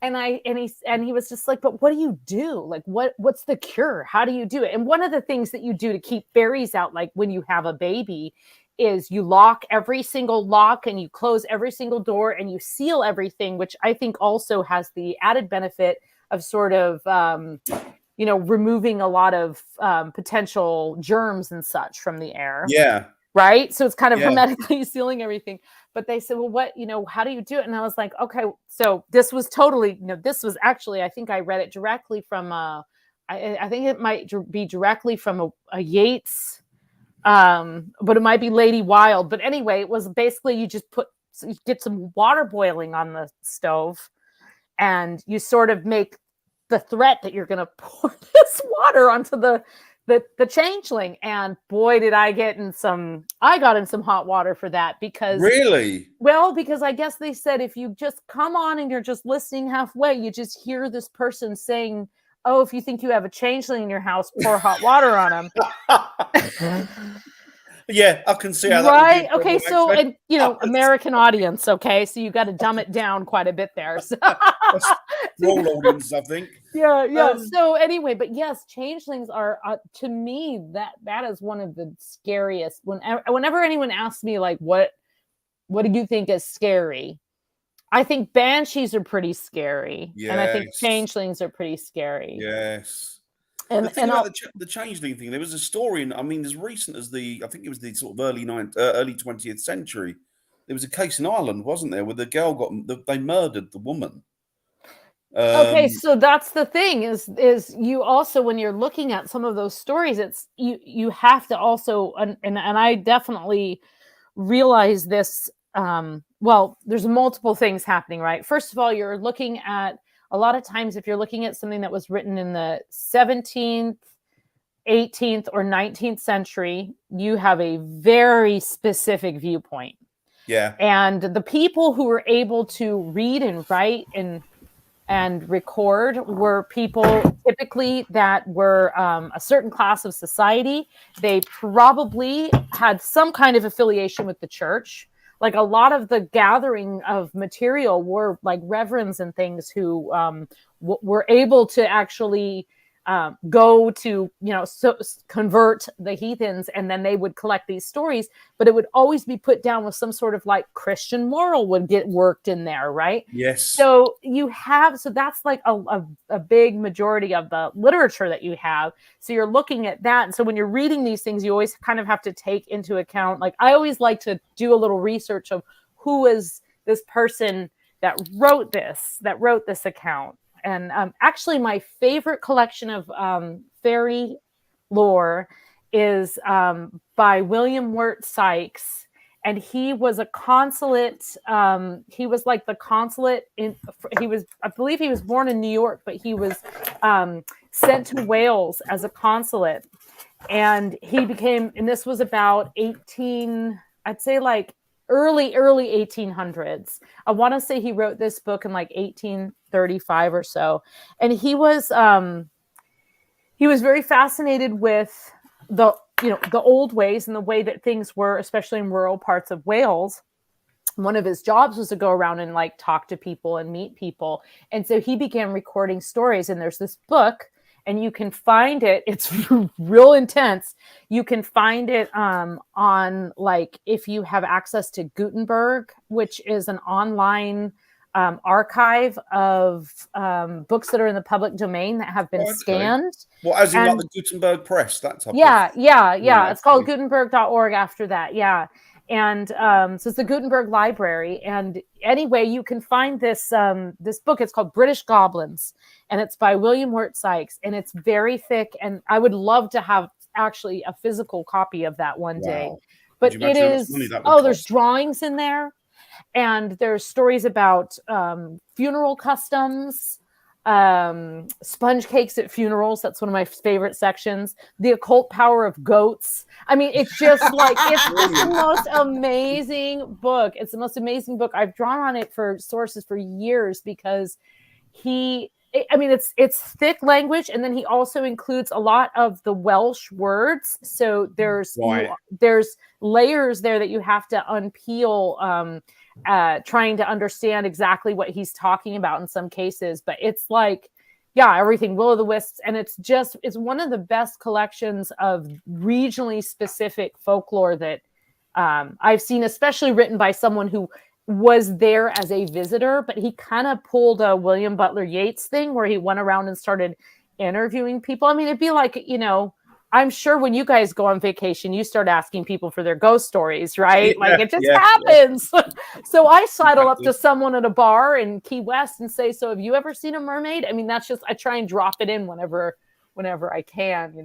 And he was just like, but what do you do? Like, what's the cure? How do you do it? And one of the things that you do to keep fairies out, like when you have a baby, is you lock every single lock and you close every single door and you seal everything, which I think also has the added benefit of sort of, removing a lot of potential germs and such from the air. Yeah. Right. So it's kind of hermetically sealing everything. But they said, well, how do you do it? And I was like, okay, so this was actually, I think I read it directly from, I think it might be directly from a Yeats, but it might be Lady Wilde. But anyway, it was basically you get some water boiling on the stove and you sort of make the threat that you're going to pour this water onto the changeling. And boy, did I got in some hot water for that, because because I guess they said, if you just come on and you're just listening halfway, you just hear this person saying, oh, if you think you have a changeling in your house, pour hot water on them. Yeah, I can see how right. That would be okay, so and American audience. Okay, so you got to dumb it down quite a bit there. So. For all audiences, I think. Yeah. So anyway, but yes, changelings are to me that is one of the scariest. Whenever anyone asks me like, what do you think is scary? I think banshees are pretty scary, and I think changelings are pretty scary. Yes. And the thing about the changeling thing, there was a story, as recent as I think it was the sort of early 20th century. There was a case in Ireland, wasn't there, where the girl they murdered the woman. Okay, so that's the thing is you also, when you're looking at some of those stories, it's you have to also and I definitely realize this. Well, there's multiple things happening, right? First of all, you're looking at a lot of times if you're looking at something that was written in the 17th, 18th, or 19th century, you have a very specific viewpoint. Yeah. And the people who were able to read and write and record were people typically that were a certain class of society. They probably had some kind of affiliation with the church. Like a lot of the gathering of material were like reverends and things who were able to actually go to, convert the heathens, and then they would collect these stories, but it would always be put down with some sort of like Christian moral would get worked in there, right? Yes. So that's like a big majority of the literature that you have. So you're looking at that. And so when you're reading these things, you always kind of have to take into account, like I always like to do a little research of who is this person that wrote this account. And actually, my favorite collection of fairy lore is by William Wirt Sykes. And he was a consulate. He was like the consulate I believe he was born in New York, but he was sent to Wales as a consulate. And he became, and this was about I'd say like early 1800s. I want to say he wrote this book in like 1835 or so. And he was very fascinated with the old ways and the way that things were, especially in rural parts of Wales. One of his jobs was to go around and like talk to people and meet people. And so he began recording stories, and there's this book, and you can find it. It's real intense. You can find it on like, if you have access to Gutenberg, which is an online archive of books that are in the public domain that have been scanned. Well, as in like the Gutenberg press, that type of... Yeah. It's called Gutenberg.org after that. Yeah. And so it's the Gutenberg Library. And anyway, you can find this book. It's called British Goblins, and it's by William Wirt Sykes, and it's very thick. And I would love to have actually a physical copy of that one day. But it is, there's drawings in there, and there's stories about funeral customs, sponge cakes at funerals. That's one of my favorite sections. The occult power of goats. I mean, it's just like, it's just the most amazing book. It's the most amazing book. I've drawn on it for sources for years because it's thick language. And then he also includes a lot of the Welsh words. So there's layers there that you have to unpeel, trying to understand exactly what he's talking about in some cases. But it's like, everything will-o'-the-wisps. And it's one of the best collections of regionally specific folklore that I've seen, especially written by someone who was there as a visitor, but he kind of pulled a William Butler Yeats thing where he went around and started interviewing people. I mean, it'd be like, I'm sure when you guys go on vacation, you start asking people for their ghost stories, right? It just happens. So I sidle up to someone at a bar in Key West and say, so have you ever seen a mermaid? I mean, that's just, I try and drop it in whenever I can, You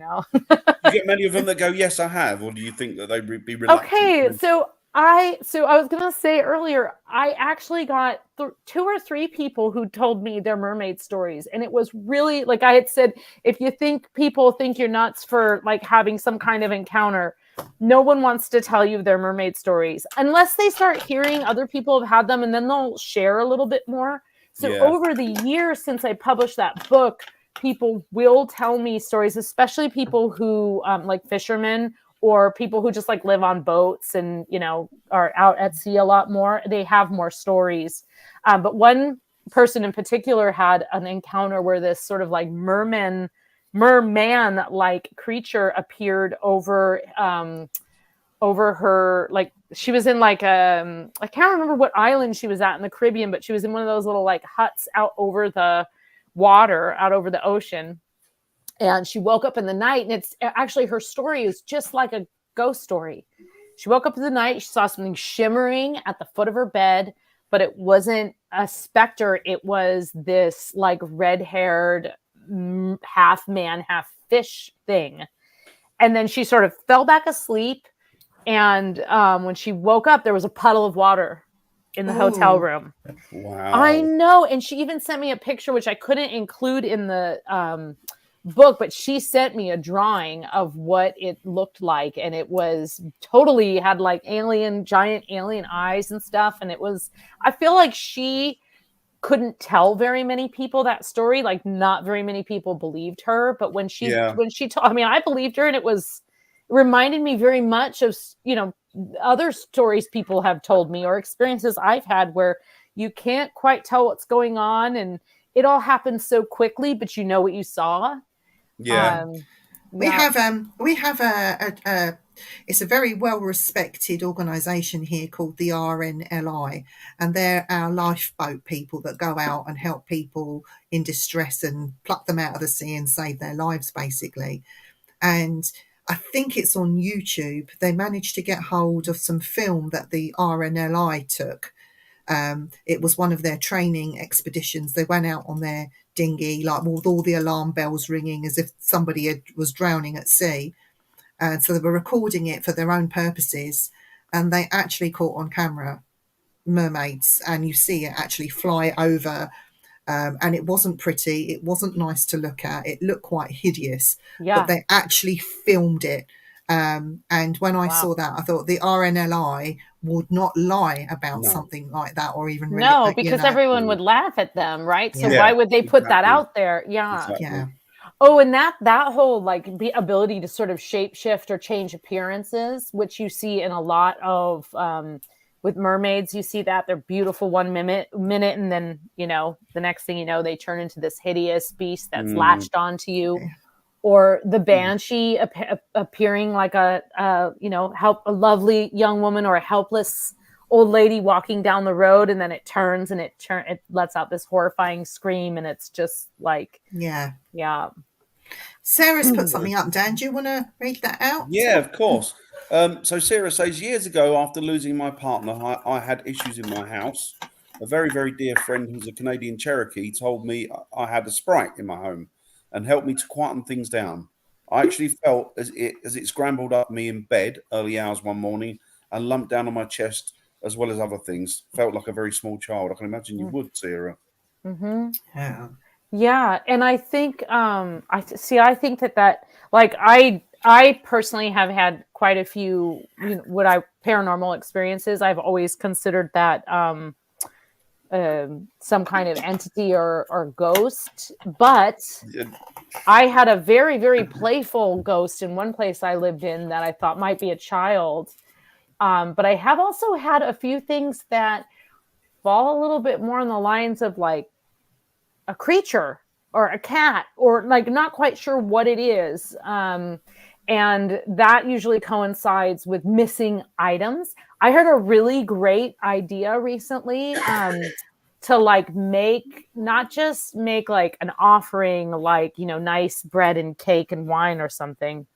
get many of them that go, yes, I have. Or do you think that they'd be reluctant? Okay, so I was going to say earlier, I actually got 2 or 3 people who told me their mermaid stories. And it was really, like I had said, if you think people think you're nuts for like having some kind of encounter, no one wants to tell you their mermaid stories unless they start hearing other people have had them, and then they'll share a little bit more. So over the years since I published that book, people will tell me stories, especially people who like fishermen or people who just like live on boats and, you know, are out at sea a lot more, they have more stories. But one person in particular had an encounter where this sort of like merman like creature appeared over her, like she was in like I can't remember what island she was at in the Caribbean, but she was in one of those little like huts out over the water, out over the ocean. And she woke up in the night, and it's actually, her story is just like a ghost story. She woke up in the night, she saw something shimmering at the foot of her bed, but it wasn't a specter. It was this like red-haired, half man, half fish thing. And then she sort of fell back asleep. And when she woke up, there was a puddle of water in the hotel room. Wow. I know. And she even sent me a picture, which I couldn't include in the book, but she sent me a drawing of what it looked like. And it was totally had like giant alien eyes and stuff. And it was, I feel like she couldn't tell very many people that story. Like not very many people believed her. But when she told, I mean, I believed her, and it reminded me very much of, you know, other stories people have told me or experiences I've had where you can't quite tell what's going on, and it all happens so quickly, but you know what you saw. Yeah. We have a it's a very well respected organisation here called the RNLI, and they're our lifeboat people that go out and help people in distress and pluck them out of the sea and save their lives, basically. And I think it's on YouTube. They managed to get hold of some film that the RNLI took. It was one of their training expeditions. They went out on their dinghy, like with all the alarm bells ringing as if somebody was drowning at sea. So they were recording it for their own purposes, and they actually caught on camera mermaids, and you see it actually fly over. And it wasn't pretty. It wasn't nice to look at. It looked quite hideous, but they actually filmed it. And when I saw that, I thought the RNLI would not lie about something like that, or even because everyone would laugh at them, right? So why would they put that out there? Yeah. Oh, and that whole like the ability to sort of shapeshift or change appearances, which you see in a lot of with mermaids, you see that they're beautiful 1 minute, and then, you know, the next thing you know, they turn into this hideous beast that's latched onto you. Yeah. Or the banshee appearing like a lovely young woman or a helpless old lady walking down the road, and then it turns and it lets out this horrifying scream, and it's just like Sarah's put something up, Dan. Do you want to read that out? Yeah, of course. So Sarah says, years ago, after losing my partner, I had issues in my house. A very, very dear friend who's a Canadian Cherokee told me I had a sprite in my home and helped me to quieten things down. I actually felt as it scrambled up me in bed early hours one morning and lumped down on my chest, as well as other things. Felt like a very small child. I can imagine you would, Sarah. Mm-hmm. Yeah, and I think I think that like I personally have had quite a few paranormal experiences. I've always considered that some kind of entity or ghost, but I had a very, very playful ghost in one place I lived in that I thought might be a child. But I have also had a few things that fall a little bit more on the lines of like a creature or a cat, or like not quite sure what it is. And that usually coincides with missing items. I heard a really great idea recently to like not just make like an offering, like, you know, nice bread and cake and wine or something,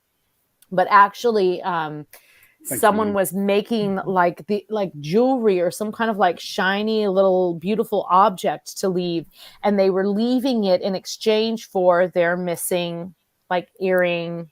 but actually someone was making like jewelry or some kind of like shiny little beautiful object to leave, and they were leaving it in exchange for their missing like earring,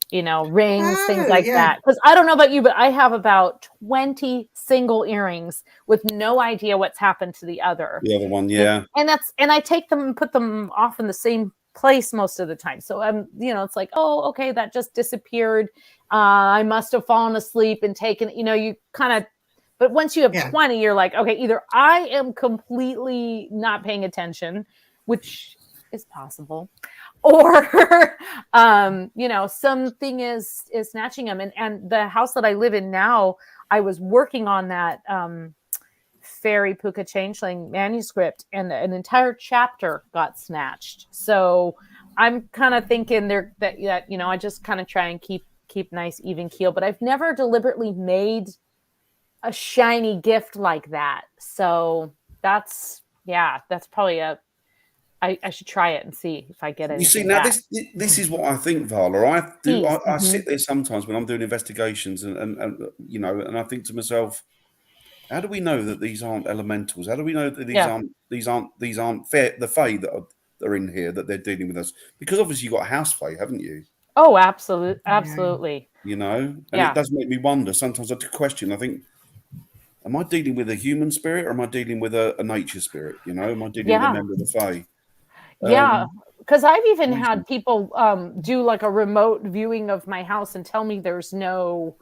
you know, rings, things like that. Because I don't know about you, but I have about 20 single earrings with no idea what's happened to the other. The other one, and I take them and put them off in the same place most of the time. So you know, it's like, oh, okay, that just disappeared. I must have fallen asleep and taken, you know, you kind of, but once you have 20, you're like, okay, either I am completely not paying attention, which is possible, or something is snatching them. And the house that I live in now, I was working on that fairy puka changeling manuscript, and an entire chapter got snatched. So I'm kind of thinking that I just kind of try and keep nice even keel, but I've never deliberately made a shiny gift like that. So that's probably I should try it and see if I get it. You see, now this is what I think, Varla. I sit there sometimes when I'm doing investigations, and I think to myself, how do we know that these aren't elementals? How do we know that these aren't the Fey that are in here, that they're dealing with us? Because obviously you've got a house Fey, haven't you? Oh, absolutely. And it does make me wonder. Sometimes I question. I think, am I dealing with a human spirit, or am I dealing with a nature spirit? Am I dealing with a member of the Fey? Yeah, because I've even had people do like a remote viewing of my house and tell me there's no,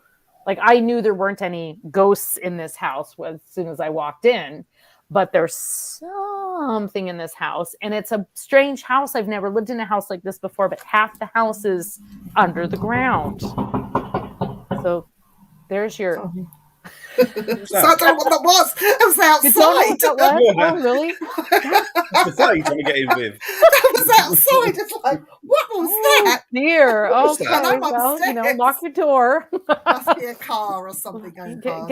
like, I knew there weren't any ghosts in this house as soon as I walked in, but there's something in this house, and it's a strange house. I've never lived in a house like this before, but half the house is under the ground. So there's your... So I don't know what that was. It was outside. Oh, really? That's the Fey trying to get in, Viv. That was outside. It's like, what was that? Dear. Okay. Well, lock your door. Must be a car or something going past.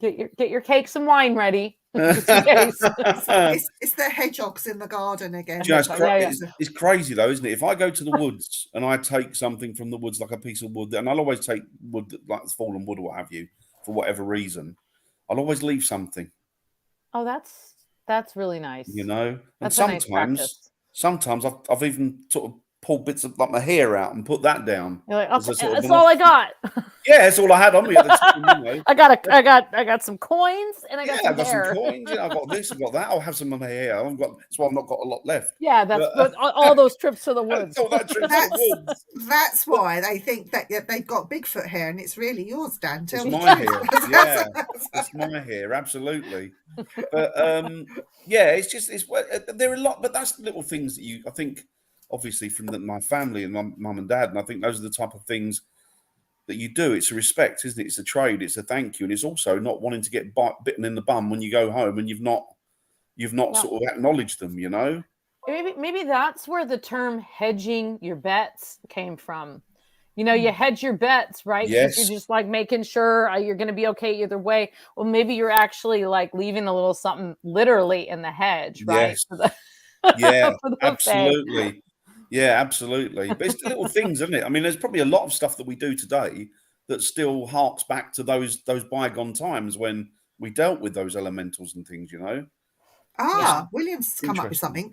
Get your cakes and wine ready. It's the hedgehogs in the garden again. It's crazy though, isn't it? If I go to the woods and I take something from the woods, like a piece of wood, and I'll always take wood, like fallen wood or what have you, for whatever reason, I'll always leave something. Oh, that's really nice. And sometimes I've even sort of pulled bits of like my hair out and put that down. You're like, okay, that's all I got. Yeah, that's all I had on me at the time. I got some coins, and I got some coins. I've got this, I've got that. I'll have some of my hair. That's why I've not got a lot left. Yeah, that's all those trips to the woods. That's why they think that they've got Bigfoot hair, and it's really yours, Dan. It's my hair. Yeah, it's my hair. Absolutely. But there are a lot, but that's little things that I think. Obviously, from my family and my mum and dad, and I think those are the type of things that you do. It's a respect, isn't it? It's a trade. It's a thank you, and it's also not wanting to get bitten in the bum when you go home and you've not sort of acknowledged them. Maybe that's where the term hedging your bets came from. You hedge your bets, right? Yes. You're just like making sure you're going to be okay either way. Well, maybe you're actually like leaving a little something literally in the hedge, right? Yes. Absolutely. Yeah, absolutely. But it's the little things, isn't it? I mean, there's probably a lot of stuff that we do today that still harks back to those bygone times when we dealt with those elementals and things, William's come up with something.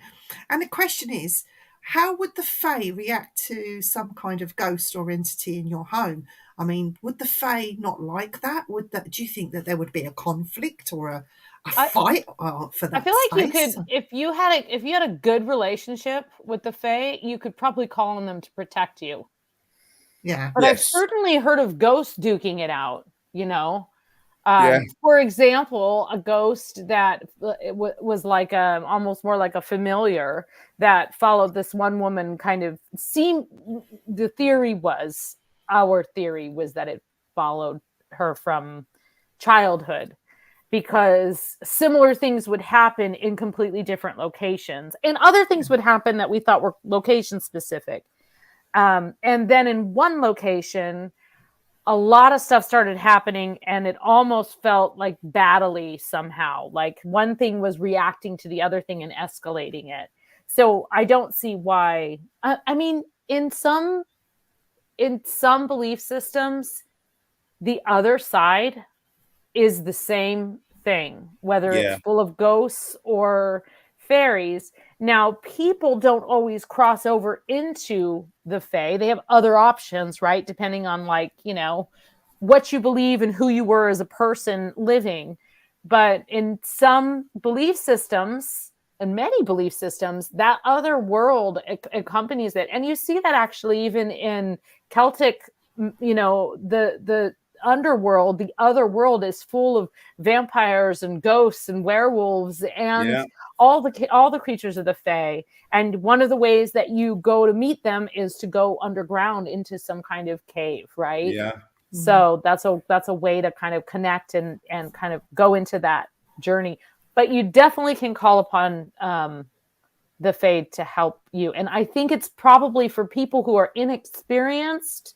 And the question is, how would the Fae react to some kind of ghost or entity in your home? I mean, would the Fae not like that? Do you think that there would be a conflict or a fight for that? I feel like you could, if you had a good relationship with the Fae, you could probably call on them to protect you. Yeah, but I've certainly heard of ghosts duking it out. For example, a ghost that was like almost more like a familiar that followed this one woman. Our theory was that it followed her from childhood, because similar things would happen in completely different locations, and other things would happen that we thought were location specific. And then in one location, a lot of stuff started happening, and it almost felt like battle-y somehow. Like one thing was reacting to the other thing and escalating it. So I don't see why. I mean, in some belief systems, the other side is the same thing, whether it's full of ghosts or fairies. Now, people don't always cross over into the Fae. They have other options, right? Depending on what you believe and who you were as a person living. But in some belief systems, and many belief systems, that other world accompanies it. And you see that actually even in Celtic, the underworld, the other world, is full of vampires and ghosts and werewolves and all the creatures of the Fey. And one of the ways that you go to meet them is to go underground into some kind of cave, right? Yeah. So that's a way to kind of connect and kind of go into that journey. But you definitely can call upon the Fey to help you. And I think it's probably for people who are inexperienced.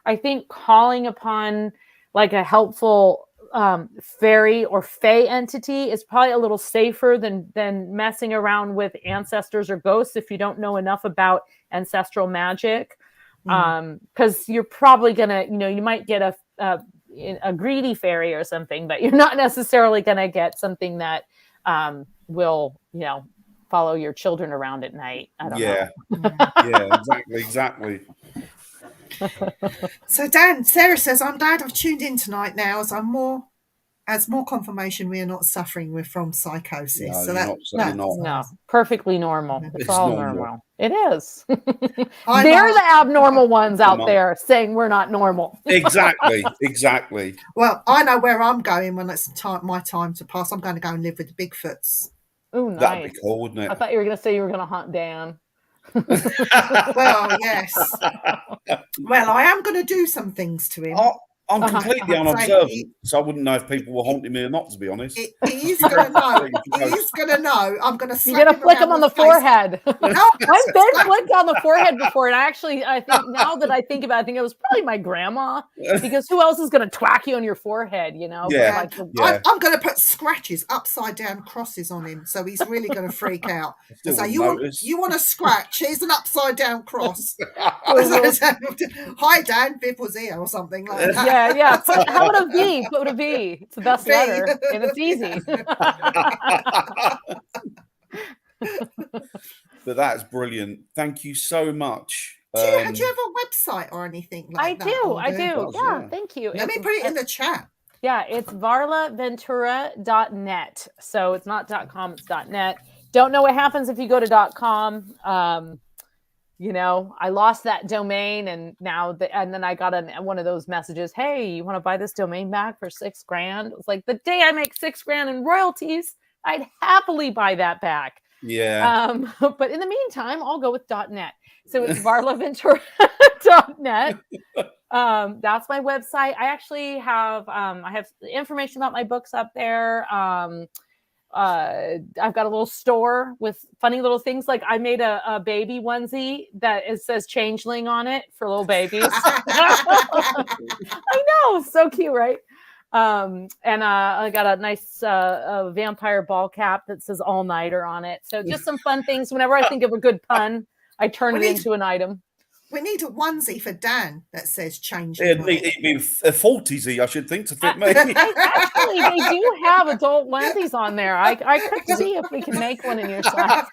I think calling upon like a helpful fairy or Fey entity is probably a little safer than messing around with ancestors or ghosts if you don't know enough about ancestral magic. Because you're probably gonna, you might get a greedy fairy or something, but you're not necessarily gonna get something that will, follow your children around at night. I don't know. Yeah, exactly. So Dan, Sarah says, I'm glad I've tuned in tonight now as more confirmation we are not suffering from psychosis. No, so no, perfectly normal. It's all normal. It is. They're the abnormal ones out there saying we're not normal. Exactly. Well, I know where I'm going when it's my time to pass. I'm going to go and live with the Bigfoots. Oh, nice. That'd be cool, wouldn't it? I thought you were going to say you were going to hunt Dan. Well, yes. Well, I am going to do some things to him. I'm completely unobservant, so I wouldn't know if people were haunting me or not, to be honest. He's going to know. He's going to know. I'm going to slap him. You're going to flick him on the forehead. No, I've been flicked on the forehead before, and I think now that I think about it, I think it was probably my grandma, because who else is going to twack you on your forehead, Yeah. I'm going to put scratches, upside down crosses on him, so he's really going to freak out. So you want a scratch? Here's an upside down cross. Hi, Dan. Viv was here or something like that. Yeah. How about a V? Put a V. It's the best letter, and it's easy. But that's brilliant. Thank you so much. Do you have a website or anything like that? I do. Yeah, thank you. Let me put it in the chat. Yeah, it's varlaventura.net. So it's not .com, it's .net. Don't know what happens if you go to .com. I lost that domain, and then I got one of those messages. Hey, you want to buy this domain back for $6,000? It was like, the day I make $6,000 in royalties, I'd happily buy that back. Yeah. But in the meantime, I'll go with .net. So it's varlaventura.net. That's my website. I actually have I have information about my books up there. I've got a little store with funny little things. Like I made a baby onesie that says changeling on it for little babies. I know, so cute, right? And I got a nice a vampire ball cap that says all nighter on it. So just some fun things. Whenever I think of a good pun, I turn it into an item. We need a onesie for Dan that says change. It'd be a 40s, I should think, to fit me. Actually, they do have adult onesies on there. I could see if we can make one in your size.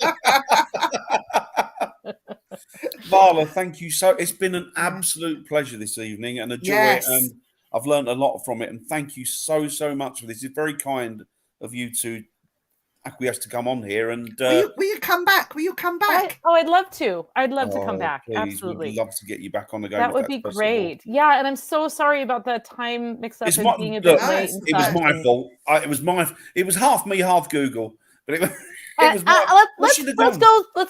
Varla, thank you it's been an absolute pleasure this evening and a joy. Yes. And I've learned a lot from it. And thank you so much for this. It's very kind of you to acquiesce to come on here. And will you come back? Will you come back? I'd love to. I'd love to come back. Please, absolutely. We'd love to get you back on the go. That would be great. Yeah, and I'm so sorry about the time mix-up and being a bit late. It was my fault. It was half me, half Google. But let's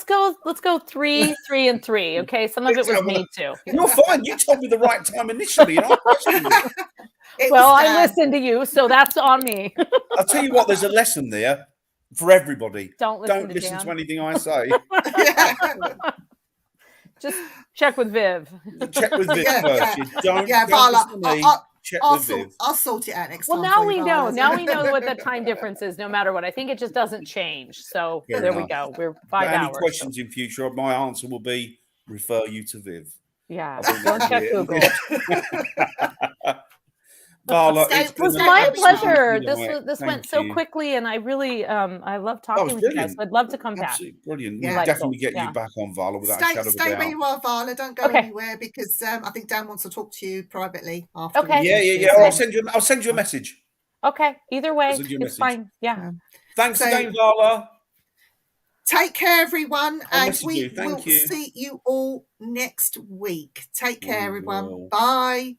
go 3, 3, and 3. Okay, some of it was me too. You're fine. You told me the right time initially, and I questioned it. I listened to you, so that's on me. I'll tell you what. There's a lesson there for everybody. Don't listen to anything I say. Just check with Viv. Check with Viv first. You don't Varla, listen to me. I'll sort it out next time. Well, now we know. Now we know what the time difference is, no matter what. I think it just doesn't change. So there we go. We're 5 hours. Any questions in future, my answer will be refer you to Viv. Yeah. Don't check Google. Varla, it was my pleasure. This went so quickly, and I really I love talking with you guys. So I'd love to come back. Brilliant. We'll definitely get you back on, Varla, without a shadow of a doubt. Stay where you are, Varla. Don't go anywhere, because I think Dan wants to talk to you privately after. Okay. Yeah. Or I'll send you a message. Okay. Either way, it's fine. Yeah. Thanks again, Varla. Take care, everyone, and we will see you all next week. Take care, everyone. Bye.